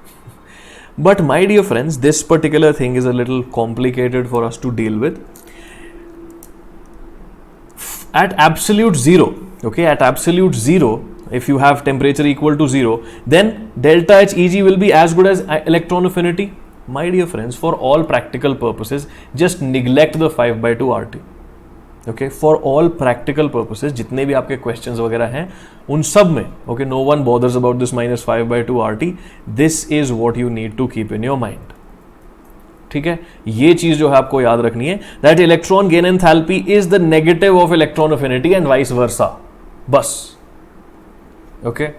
But my dear friends, this particular thing is a little complicated for us to deal with. At absolute zero, okay, at absolute zero, if you have temperature equal to 0, then delta HEG will be as good as electron affinity. My dear friends, for all practical purposes, just neglect the 5 by 2 RT. Okay, for all practical purposes, जितने भी आपके questions वगैरह हैं, उन सब में, okay, no one bothers about this minus 5 by 2 RT. This is what you need to keep in your mind. ठीक है, ये चीज जो है आपको याद रखनी है, that electron gain enthalpy is the negative of electron affinity and vice versa. बस. Okay.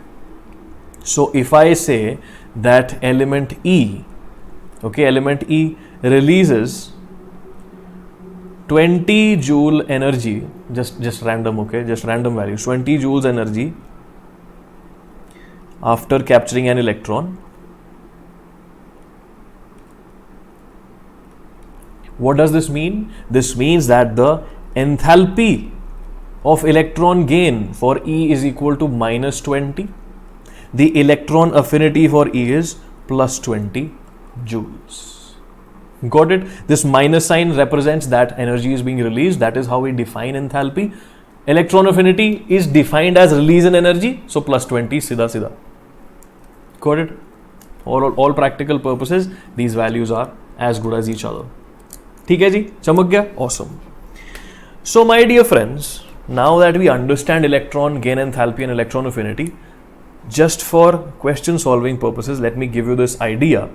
So if I say that element E, okay, element E releases 20 joule energy, just random, okay, just random values, 20 joules energy after capturing an electron. What does this mean? This means that the enthalpy of electron gain for E is equal to minus 20. The electron affinity for E is plus 20 joules. Got it? This minus sign represents that energy is being released. That is how we define enthalpy. Electron affinity is defined as release in energy. So plus 20 सीधा. Got it? All practical purposes, these values are as good as each other. ठीक है जी, चमक गया? Awesome. So my dear friends, now that we understand electron gain enthalpy and electron affinity, just for question solving purposes, let me give you this idea.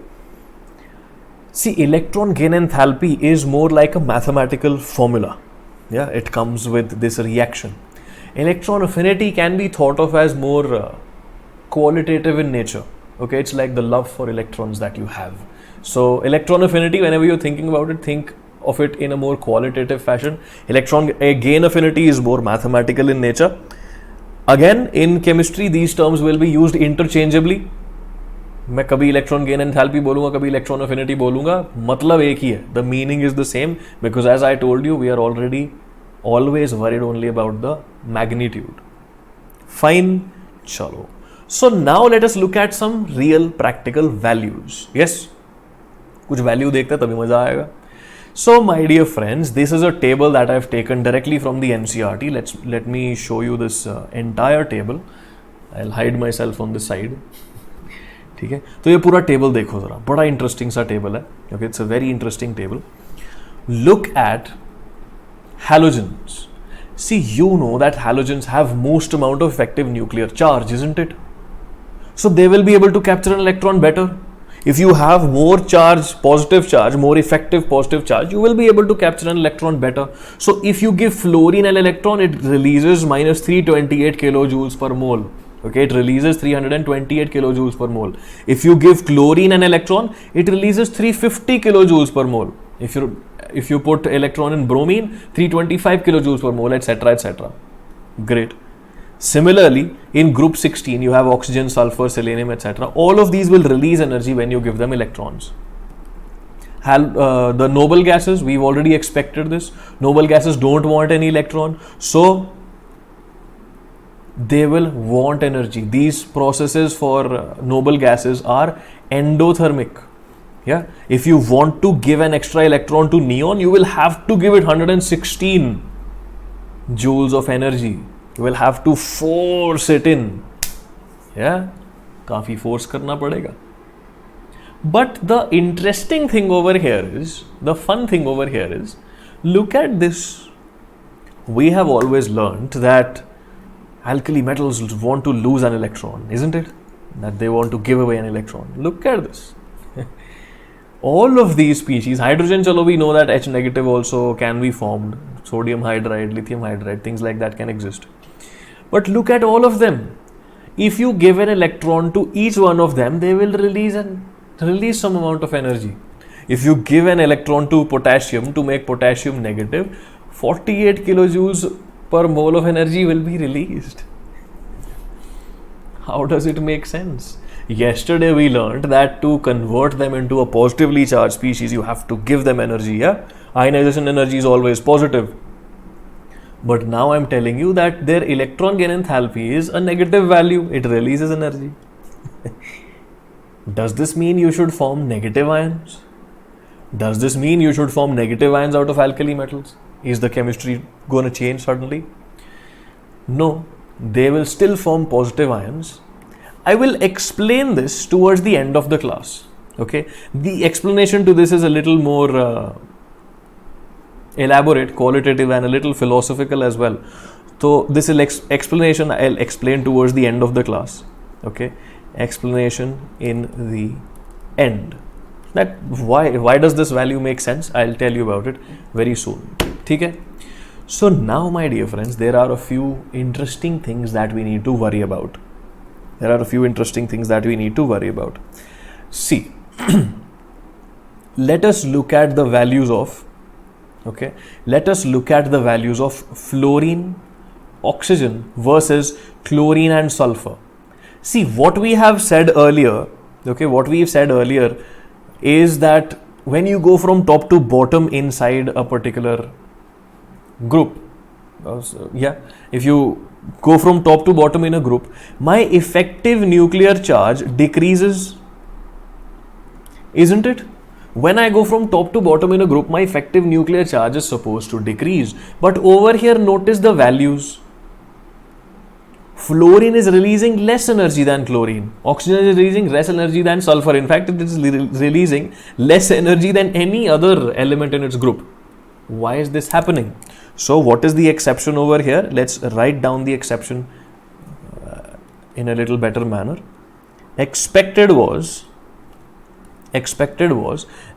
See, electron gain enthalpy is more like a mathematical formula. Yeah, it comes with this reaction. Electron affinity can be thought of as more qualitative in nature. Okay, it's like the love for electrons that you have. So electron affinity, whenever you're thinking about it, think of it in a more qualitative fashion. Electron gain affinity is more mathematical in nature. Again, in chemistry, these terms will be used interchangeably. मैं कभी electron gain enthalpy बोलूंगा, कभी electron affinity बोलूंगा, मतलब एक ही है. The meaning is the same because as I told you we are already always worried only about the magnitude. Fine, चलो. So now let us look at some real practical values. Yes, कुछ value देखते तभी मजा आएगा. So my dear friends, this is a table that I've taken directly from the NCERT. Let me show you this entire table. I'll hide myself on this side. ठीक है, तो ये पूरा टेबल देखो जरा, बड़ा इंटरेस्टिंग सा टेबल है. Okay, it's a very interesting table. Look at halogens. See, you know that halogens have most amount of effective nuclear charge, isn't it? So they will be able to capture an electron better. If you have more charge, positive charge, more effective positive charge, you will be able to capture an electron better. So if you give fluorine an electron, it releases minus 328 kilojoules per mole. Okay, it releases 328 kilojoules per mole. If you give chlorine an electron, it releases 350 kilojoules per mole. If you put electron in bromine, 325 kilojoules per mole, etc., etc. Great. Similarly, in group 16, you have oxygen, sulfur, selenium, etc. All of these will release energy when you give them electrons. The noble gases, we've already expected this. Noble gases don't want any electron, so they will want energy. These processes for noble gases are endothermic. Yeah, if you want to give an extra electron to neon, you will have to give it 116 joules of energy. You will have to force it in. Yeah, काफी force करना पड़ेगा. But the interesting thing over here is, the fun thing over here is, look at this. We have always learned that alkali metals want to lose an electron, isn't it? That they want to give away an electron. Look at this. all of these species, hydrogen, chalo, we know that H negative also can be formed, sodium hydride, lithium hydride, things like that can exist. But look at all of them. If you give an electron to each one of them, they will release some amount of energy. If you give an electron to potassium to make potassium negative, 48 kilojoules per mole of energy will be released. How does it make sense? Yesterday we learned that to convert them into a positively charged species, you have to give them energy. Yeah, ionization energy is always positive. But now I'm telling you that their electron gain enthalpy is a negative value. It releases energy. Does this mean you should form negative ions? Does this mean you should form negative ions out of alkali metals? Is the chemistry going to change suddenly? No, they will still form positive ions. I will explain this towards the end of the class. Okay, the explanation to this is a little more elaborate, qualitative, and a little philosophical as well. So this explanation I'll explain towards the end of the class. Okay, explanation in the end. That why does this value make sense? I'll tell you about it very soon. Okay. So now, my dear friends, there are a few interesting things that we need to worry about. See, let us look at the values of, fluorine, oxygen versus chlorine and sulfur. See, what we have said earlier, is that when you go from top to bottom inside a particular group, if you go from top to bottom in a group, my effective nuclear charge decreases, isn't it? When I go from top to bottom in a group, my effective nuclear charge is supposed to decrease. But over here, notice the values. Fluorine is releasing less energy than chlorine. Oxygen is releasing less energy than sulfur. In fact, it is releasing less energy than any other element in its group. Why is this happening? So what is the exception over here? Let's write down the exception in a little better manner. Expected was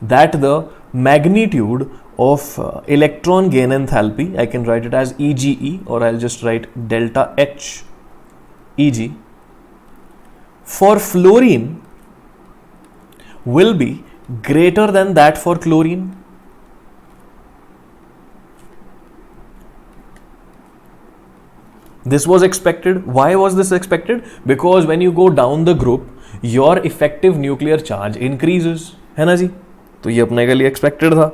that the magnitude of electron gain enthalpy, I can write it as EGE, or I'll just write delta H EG, for fluorine will be greater than that for chlorine. This was expected. Why was this expected? Because when you go down the group, your effective nuclear charge increases. है ना जी? तो ये अपने के लिए expected था.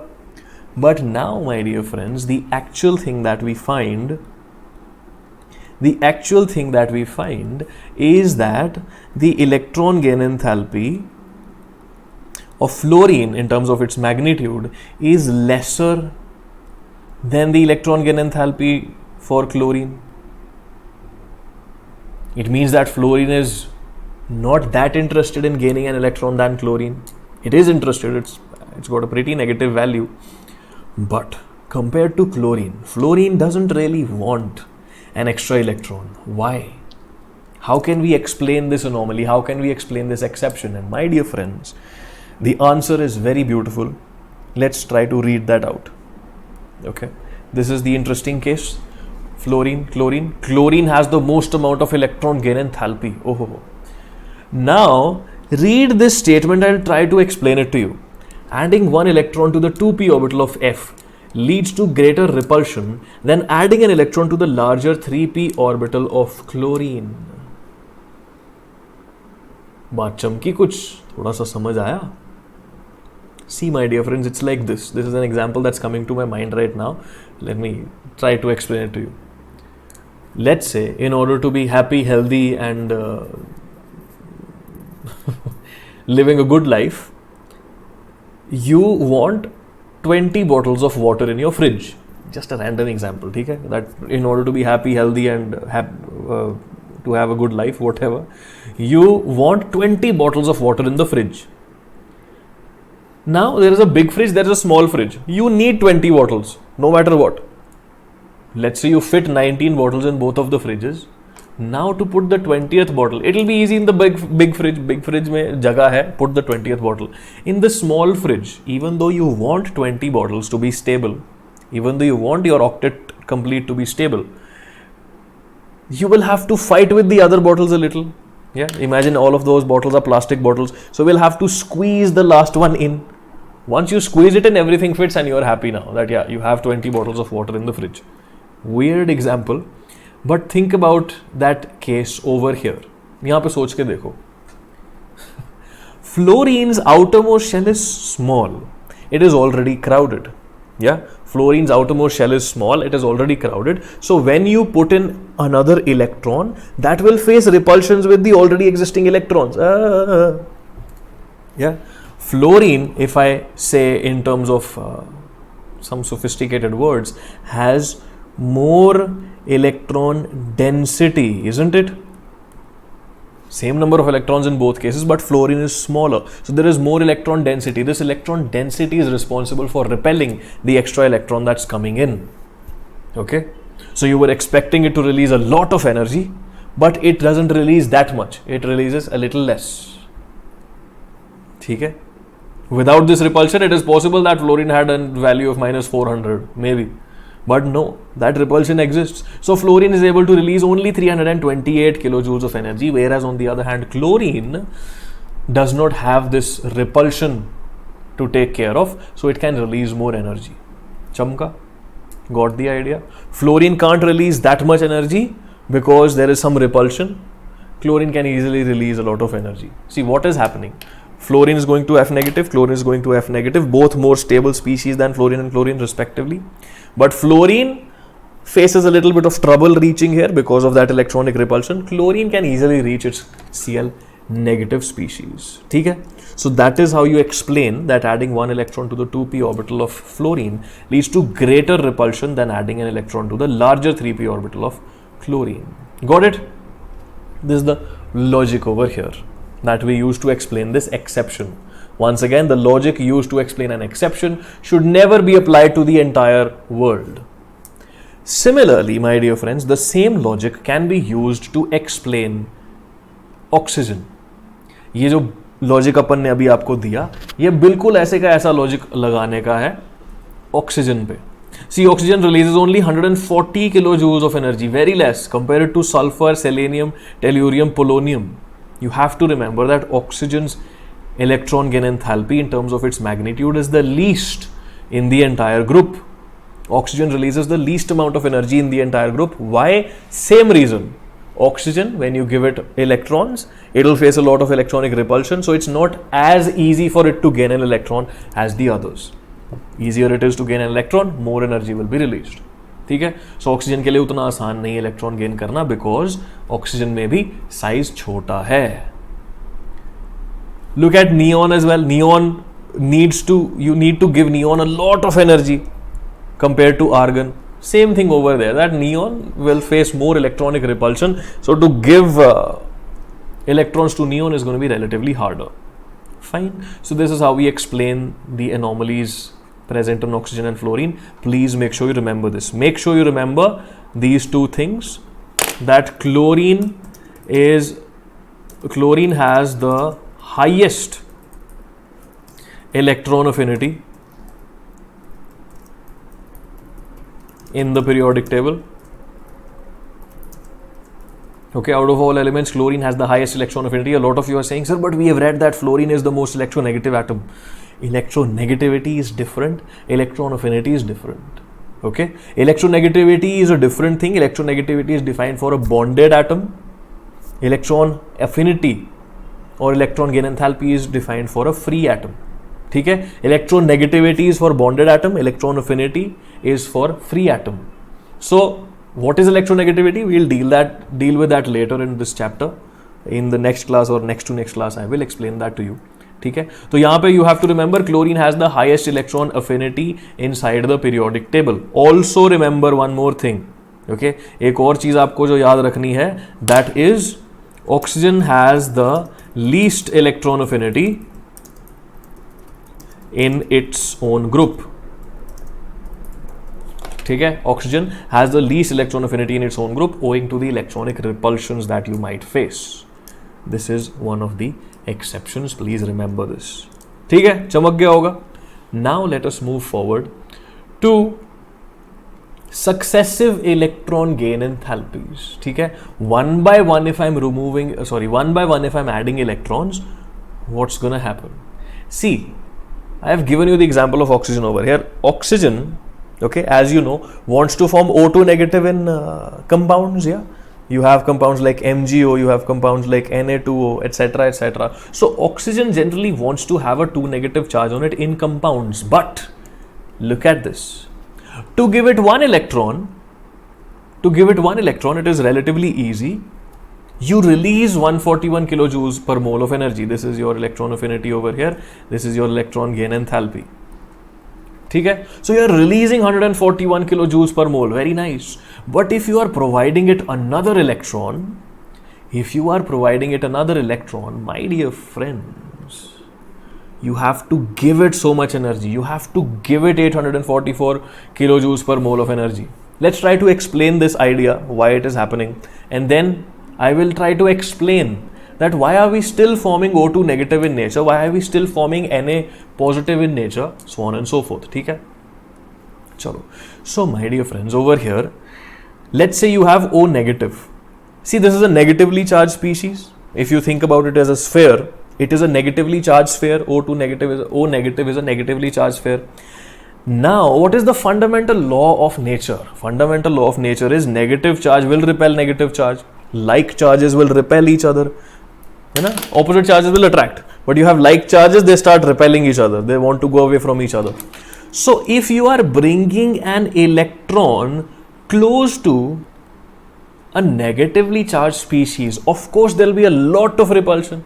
But now, my dear friends, the actual thing that we find is that the electron gain enthalpy of fluorine in terms of its magnitude is lesser than the electron gain enthalpy for chlorine. It means that fluorine is not that interested in gaining an electron than chlorine. It is interested, it's got a pretty negative value. But compared to chlorine, fluorine doesn't really want an extra electron. Why? How can we explain this anomaly? How can we explain this exception? And my dear friends, the answer is very beautiful. Let's try to read that out. Okay, this is the interesting case. Fluorine, chlorine. Chlorine has the most amount of electron gain enthalpy. Oh. Now, read this statement. I'll try to explain it to you. Adding one electron to the 2p orbital of F leads to greater repulsion than adding an electron to the larger 3p orbital of chlorine. बात चमकी कुछ थोड़ा सा समझ आया? See, my dear friends, it's like this. This is an example that's coming to my mind right now. Let me try to explain it to you. Let's say, in order to be happy, healthy, and living a good life, you want 20 bottles of water in your fridge. Just a random example, okay? That in order to be happy, healthy, and to have a good life, whatever, you want 20 bottles of water in the fridge. Now, there is a big fridge, there is a small fridge. You need 20 bottles, no matter what. Let's say you fit 19 bottles in both of the fridges. Now to put the 20th bottle, it will be easy in the big fridge. Big fridge में जगह है, put the 20th bottle. In the small fridge, even though you want 20 bottles to be stable, even though you want your octet complete to be stable, you will have to fight with the other bottles a little. Yeah, imagine all of those bottles are plastic bottles, so we'll have to squeeze the last one in. Once you squeeze it in, everything fits and you're happy now that yeah, you have 20 bottles of water in the fridge. Weird example, but think about that case over here. यहाँ पे सोच के देखो. Fluorine's outermost shell is small. It is already crowded. Yeah, fluorine's outermost shell is small. It is already crowded. So when you put in another electron, that will face repulsions with the already existing electrons. Yeah, fluorine, if I say in terms of some sophisticated words, has more electron density, isn't it? Same number of electrons in both cases, but fluorine is smaller. So there is more electron density. This electron density is responsible for repelling the extra electron that's coming in. Okay? So you were expecting it to release a lot of energy, but it doesn't release that much. It releases a little less. Okay? Without this repulsion, it is possible that fluorine had a value of minus 400, maybe. But no, that repulsion exists. So fluorine is able to release only 328 kilojoules of energy, whereas on the other hand, chlorine does not have this repulsion to take care of, so it can release more energy. Chamka? Got the idea? Fluorine can't release that much energy because there is some repulsion. Chlorine can easily release a lot of energy. See what is happening. Fluorine is going to F negative, chlorine is going to F negative, both more stable species than fluorine and chlorine respectively. But fluorine faces a little bit of trouble reaching here because of that electronic repulsion. Chlorine can easily reach its Cl negative species. Okay? So that is how you explain that adding one electron to the 2p orbital of fluorine leads to greater repulsion than adding an electron to the larger 3p orbital of chlorine. Got it? This is the logic over here that we use to explain this exception. Once again, the logic used to explain an exception should never be applied to the entire world. Similarly, my dear friends, the same logic can be used to explain oxygen. ये जो logic अपन ने अभी आपको दिया, ये बिल्कुल ऐसे का ऐसा लॉजिक लगाने का है ऑक्सीजन पे. See, oxygen releases only 140 kilojoules of energy, very less compared to sulfur, selenium, tellurium, polonium. You have to remember that oxygen's electron gain enthalpy in terms of its magnitude is the least in the entire group. Oxygen releases the least amount of energy in the entire group. Why? Same reason. Oxygen, when you give it electrons, it will face a lot of electronic repulsion, so it's not as easy for it to gain an electron as the others. Easier it is to gain an electron, more energy will be released. ठीक है? So oxygen के लिए उतना आसान नहीं electron gain करना because oxygen में भी साइज छोटा है. Look at neon as well. Neon you need to give neon a lot of energy compared to argon. Same thing over there, that neon will face more electronic repulsion, so to give electrons to neon is going to be relatively harder. Fine. So this is how we explain the anomalies present in oxygen and fluorine. Please make sure you remember this. Make sure you remember these two things, that chlorine has the highest electron affinity in the periodic table. Okay, out of all elements, chlorine has the highest electron affinity. A lot of you are saying, sir, but we have read that fluorine is the most electronegative atom. Electronegativity is different, electron affinity is different. Okay, electronegativity is a different thing. Electronegativity is defined for a bonded atom. Electron affinity or electron gain enthalpy is defined for a free atom. ठीक है, electronegativity is for bonded atom, electron affinity is for free atom. So what is electronegativity? We'll deal with that later in this chapter. In the next class or next to next class I will explain that to you. ठीक है, तो यहाँ पे you have to remember chlorine has the highest electron affinity inside the periodic table. Also remember one more thing. Okay, एक और चीज आपको जो याद रखनी है, that is oxygen has the least electron affinity in its own group. ठीक है, oxygen has the least electron affinity in its own group owing to the electronic repulsions that you might face. This is one of the exceptions, please remember this. ठीक है, चमक गया होगा. Now let us move forward to successive electron gain enthalpies. ठीक है, one by one if I'm adding electrons, what's gonna happen? See, I have given you the example of oxygen over here. Oxygen, okay, as you know, wants to form O2 negative in compounds. Yeah, you have compounds like MgO, you have compounds like Na2O, etc., etc. So oxygen generally wants to have a 2 negative charge on it in compounds, but look at this. To give it one electron, it is relatively easy. You release 141 kilojoules per mole of energy. This is your electron affinity over here. This is your electron gain enthalpy. ठीक है, so you are releasing 141 kilojoules per mole. Very nice. But if you are providing it another electron, my dear friends, you have to give it so much energy. You have to give it 844 kilojoules per mole of energy. Let's try to explain this idea, why it is happening, and then I will try to explain that why are we still forming O2 negative in nature, why are we still forming Na positive in nature, so on and so forth. ठीक है, चलो. So my dear friends, over here, let's say you have O negative. See, this is a negatively charged species. If you think about it as a sphere, it is a negatively charged sphere. O2 negative is O negative is a negatively charged sphere. Now, what is the fundamental law of nature? Fundamental law of nature is negative charge will repel negative charge. Like charges will repel each other. You know, opposite charges will attract. But you have like charges, they start repelling each other. They want to go away from each other. So, if you are bringing an electron close to a negatively charged species, of course, there will be a lot of repulsion.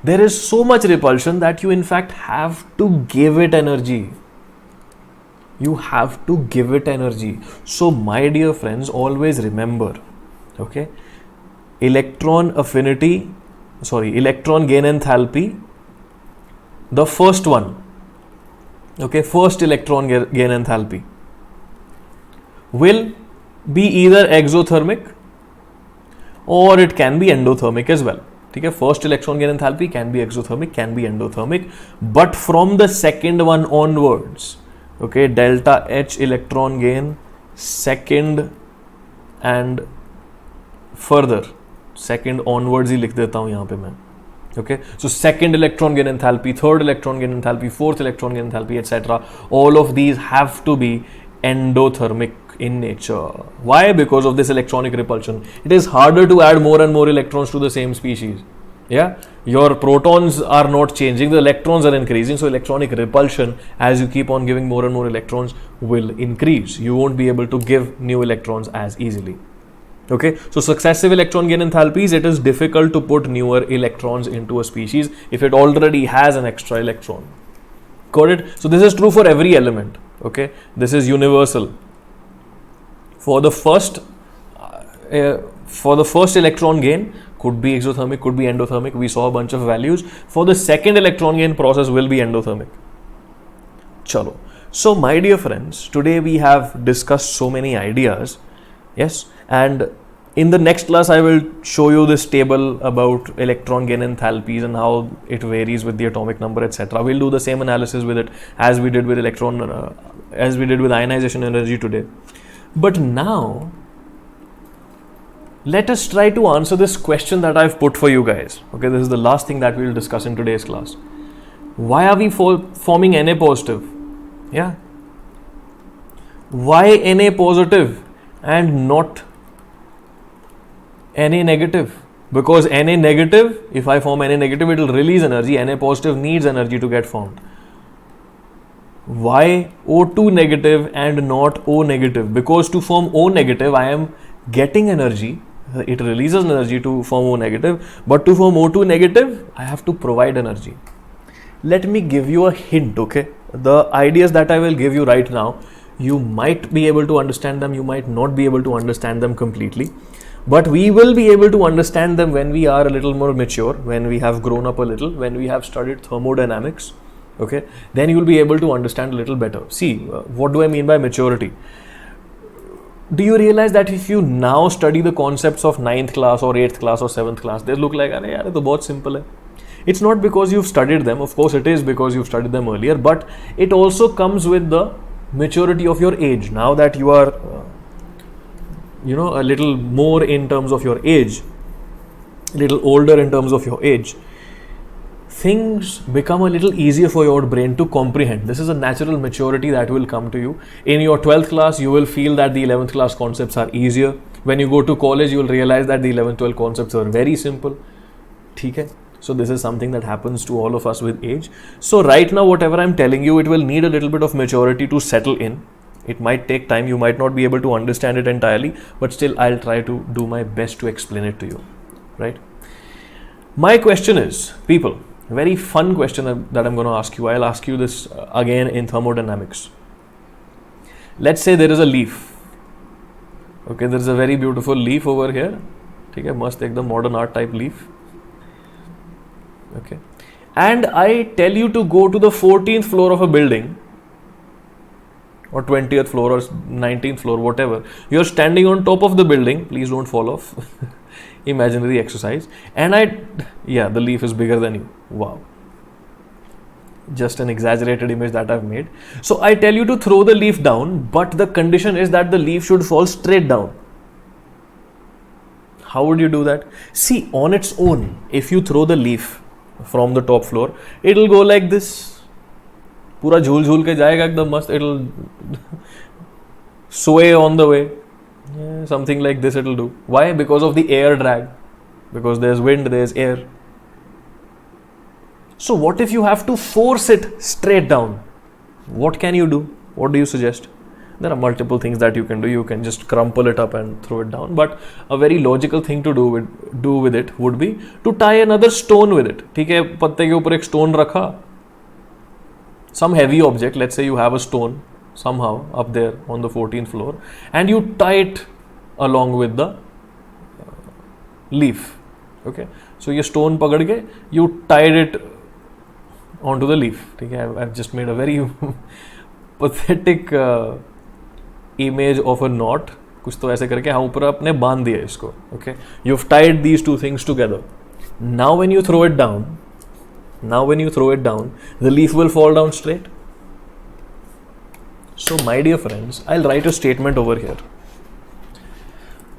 There is so much repulsion that you in fact have to give it energy. You have to give it energy. So my dear friends, always remember, okay, electron gain enthalpy, the first one, okay, first electron gain enthalpy will be either exothermic or it can be endothermic as well. ठीक है, first electron gain enthalpy can be exothermic, can be endothermic, but from the second one onwards, okay, delta H electron gain second and further, second onwards ही लिख देता हूं यहां पे मैं. Okay, so second electron gain enthalpy, third electron gain enthalpy, fourth electron gain enthalpy, etc. All of these have to be endothermic in nature. Why? Because of this electronic repulsion. It is harder to add more and more electrons to the same species. Yeah, your protons are not changing, the electrons are increasing, so electronic repulsion, as you keep on giving more and more electrons, will increase. You won't be able to give new electrons as easily. Okay, so successive electron gain enthalpies, it is difficult to put newer electrons into a species if it already has an extra electron. Got it? So this is true for every element. Okay, this is universal. For the first electron gain, could be exothermic, could be endothermic. We saw a bunch of values. For the second electron gain process will be endothermic. Chalo. So my dear friends, today we have discussed so many ideas. Yes, and in the next class I will show you this table about electron gain enthalpies and how it varies with the atomic number, etc. We'll do the same analysis with it as we did with ionization energy today. But now let us try to answer this question that I've put for you guys. Okay, this is the last thing that we'll discuss in today's class. Why are we forming Na positive? Yeah, why Na positive and not Na negative? Because Na negative, if I form Na negative, it will release energy. Na positive needs energy to get formed. Why O2 negative and not O negative? Because to form O negative, I am getting energy. It releases energy to form O negative. But to form O2 negative, I have to provide energy. Let me give you a hint, okay? The ideas that I will give you right now, you might be able to understand them, you might not be able to understand them completely. But we will be able to understand them when we are a little more mature, when we have grown up a little, when we have studied thermodynamics, okay? Then you will be able to understand a little better. See, what do I mean by maturity? do you realize that if you now study the concepts of 9th class or 8th class or 7th class, they look like, अरे यार ये तो बहुत simple है. It's not because you've studied them, of course it is because you've studied them earlier, but it also comes with the maturity of your age. Now that you are, a little more in terms of your age, a little older in terms of your age, things become a little easier for your brain to comprehend. This is a natural maturity that will come to you. In your 12th class, you will feel that the 11th class concepts are easier. When you go to college, you will realize that the 11th, 12th concepts are very simple. Okay? So this is something that happens to all of us with age. So right now, whatever I'm telling you, it will need a little bit of maturity to settle in. It might take time. You might not be able to understand it entirely, but still I'll try to do my best to explain it to you. Right? My question is, people, very fun question that I'm going to ask you. I'll ask you this again in thermodynamics. Let's say there is a leaf. Okay, there is a very beautiful leaf over here. Okay, must take the modern art type leaf. Okay, and I tell you to go to the 14th floor of a building, or 20th floor or 19th floor, whatever. You're standing on top of the building. Please don't fall off. Imaginary exercise. And the leaf is bigger than you. Wow. Just an exaggerated image that I've made. So I tell you to throw the leaf down, but the condition is that the leaf should fall straight down. How would you do that? See, on its own, if you throw the leaf from the top floor, it'll go like this. Pura झूल झूल के जाएगा एकदम मस्त. It'll sway on the way. Yeah, something like this it'll do. Why? Because of the air drag. Because there's wind, there's air. So what if you have to force it straight down? What can you do? What do you suggest? There are multiple things that you can do. You can just crumple it up and throw it down. But a very logical thing to do with it would be to tie another stone with it. ठीक है, पत्ते के ऊपर एक stone रखा. Some heavy object, let's say you have a stone somehow up there on the 14th floor, and you tie it along with the leaf. Okay, so ये stone पकड़ के you tied it onto the leaf. ठीक है, I've just made a very pathetic image of a knot. कुछ तो ऐसे करके हाँ ऊपर अपने बांध दिया इसको. Okay, you've tied these two things together. Now when you throw it down, the leaf will fall down straight. So my dear friends, I'll write a statement over here.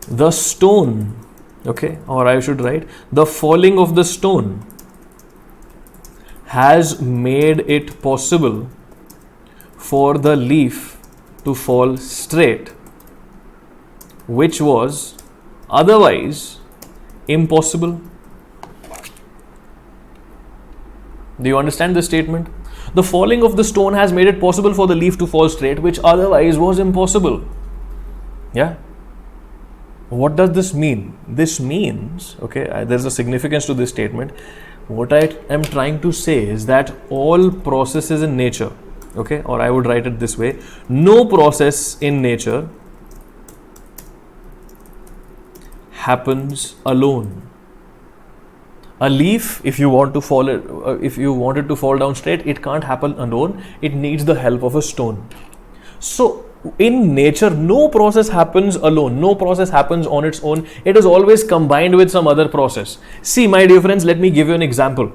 The stone, okay, or I should write, the falling of the stone has made it possible for the leaf to fall straight, which was otherwise impossible. Do you understand this statement? The falling of the stone has made it possible for the leaf to fall straight, which otherwise was impossible. Yeah? What does this mean? This means, okay, there's a significance to this statement. What I am trying to say is that all processes in nature, okay, or I would write it this way, no process in nature happens alone. A leaf, if you want to fall it, if you want it to fall down straight, it can't happen alone. It needs the help of a stone. So in nature, no process happens alone. No process happens on its own. It is always combined with some other process. See, my dear friends, let me give you an example.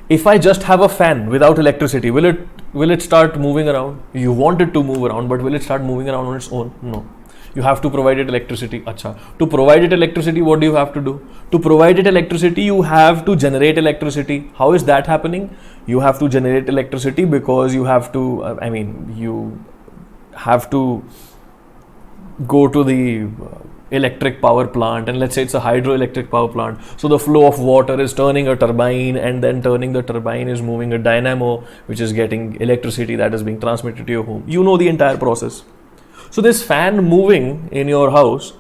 If I just have a fan without electricity, will it start moving around? You want it to move around, but will it start moving around on its own? No. You have to provide it electricity. Acha. To provide it electricity, what do you have to do? To provide it electricity, you have to generate electricity. How is that happening? You have to generate electricity because you have to, you have to go to the electric power plant, and let's say it's a hydroelectric power plant. So the flow of water is turning a turbine, and then turning the turbine is moving a dynamo, which is getting electricity that is being transmitted to your home. You know the entire process. So this fan moving in your house,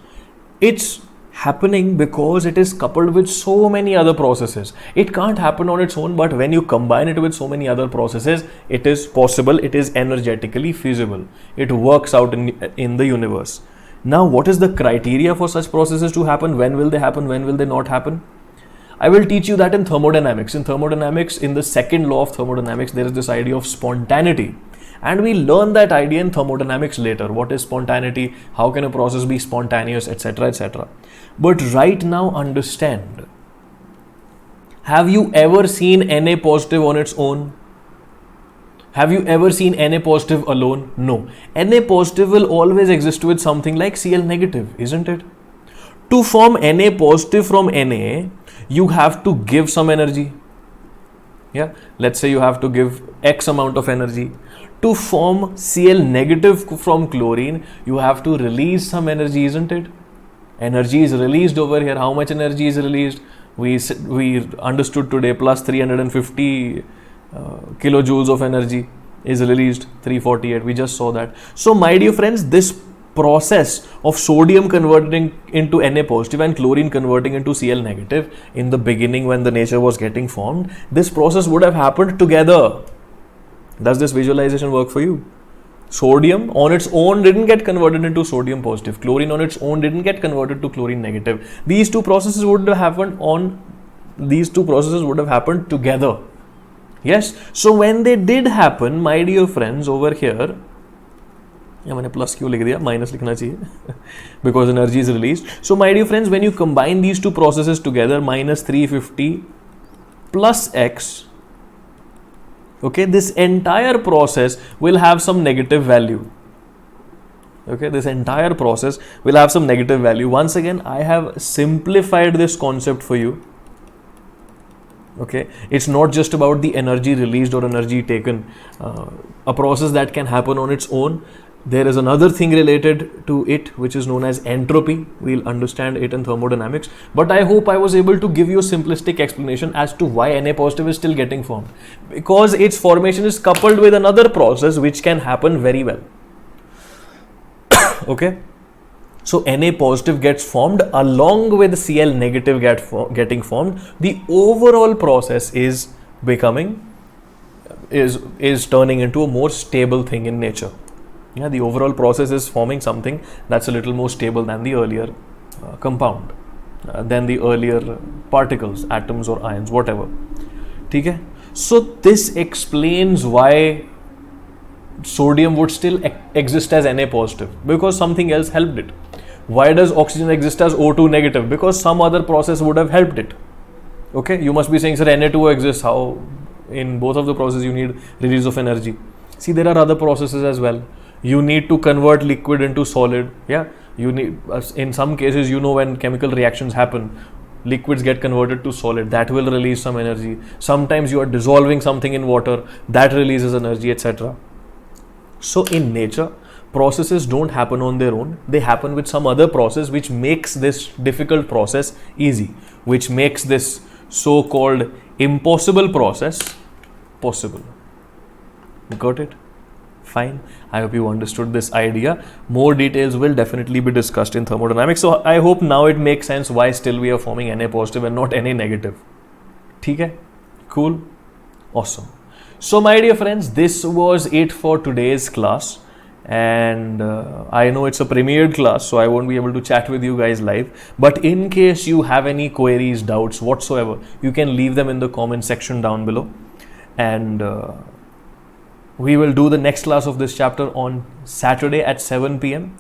it's happening because it is coupled with so many other processes. It can't happen on its own, but when you combine it with so many other processes, it is possible, it is energetically feasible. It works out in the universe. Now, what is the criteria for such processes to happen? When will they happen? When will they not happen? I will teach you that in thermodynamics. In the second law of thermodynamics, there is this idea of spontaneity. And we learn that idea in thermodynamics later. What is spontaneity? How can a process be spontaneous, etc., etc. But right now, understand. Have you ever seen Na positive on its own? Have you ever seen Na positive alone? No. Na positive will always exist with something like Cl negative, isn't it? To form Na positive from Na, you have to give some energy. Yeah, let's say you have to give X amount of energy. To form Cl negative from chlorine, you have to release some energy, isn't it? Energy is released over here. How much energy is released? We understood today plus 350 kilojoules of energy is released, 348. We just saw that. So my dear friends, this process of sodium converting into Na positive and chlorine converting into Cl negative in the beginning when the nature was getting formed, this process would have happened together. Does this visualization work for you? Sodium on its own didn't get converted into sodium positive. Chlorine on its own didn't get converted to chlorine negative. These two processes would have happened together. Yes. So when they did happen, my dear friends, over here, मैंने plus क्यों लिख दिया, minus लिखना चाहिए because energy is released. So my dear friends, when you combine these two processes together, minus 350 plus X, okay, this entire process will have some negative value. Okay, this entire process will have some negative value. Once again, I have simplified this concept for you. Okay, it's not just about the energy released or energy taken. A process that can happen on its own. There is another thing related to it which is known as entropy. We'll understand it in thermodynamics. But I hope I was able to give you a simplistic explanation as to why Na positive is still getting formed. Because its formation is coupled with another process which can happen very well. Okay. So Na positive gets formed along with Cl negative getting formed. The overall process is turning into a more stable thing in nature. Yeah, the overall process is forming something that's a little more stable than the earlier compound, than the earlier particles, atoms or ions, whatever. Okay? So this explains why sodium would still exist as Na positive, because something else helped it. Why does oxygen exist as O2 negative? Because some other process would have helped it. Okay, you must be saying, sir, Na2O exists. How? In both of the processes you need release of energy. See, there are other processes as well. You need to convert liquid into solid. Yeah, you need, in some cases, when chemical reactions happen, liquids get converted to solid. That will release some energy. Sometimes you are dissolving something in water, that releases energy, etc. So in nature, processes don't happen on their own. They happen with some other process which makes this difficult process easy, which makes this so-called impossible process possible. Got it? Fine. I hope you understood this idea. More details will definitely be discussed in thermodynamics. So I hope now it makes sense why still we are forming Na positive and not Na negative. Okay? Cool? Awesome. So my dear friends, this was it for today's class. And I know it's a premiered class, so I won't be able to chat with you guys live. But in case you have any queries, doubts whatsoever, you can leave them in the comment section down below. And we will do the next class of this chapter on Saturday at 7 p.m.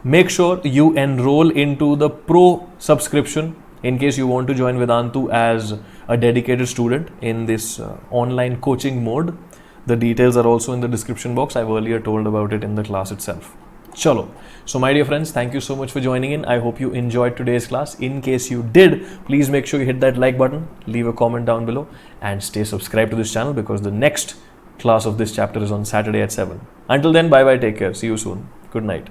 Make sure you enroll into the Pro subscription in case you want to join Vedantu as a dedicated student in this online coaching mode. The details are also in the description box. I've earlier told about it in the class itself. Chalo. So my dear friends, thank you so much for joining in. I hope you enjoyed today's class. In case you did, please make sure you hit that like button, leave a comment down below, and stay subscribed to this channel because the next class of this chapter is on Saturday at 7. Until then, bye bye, take care, see you soon, good night.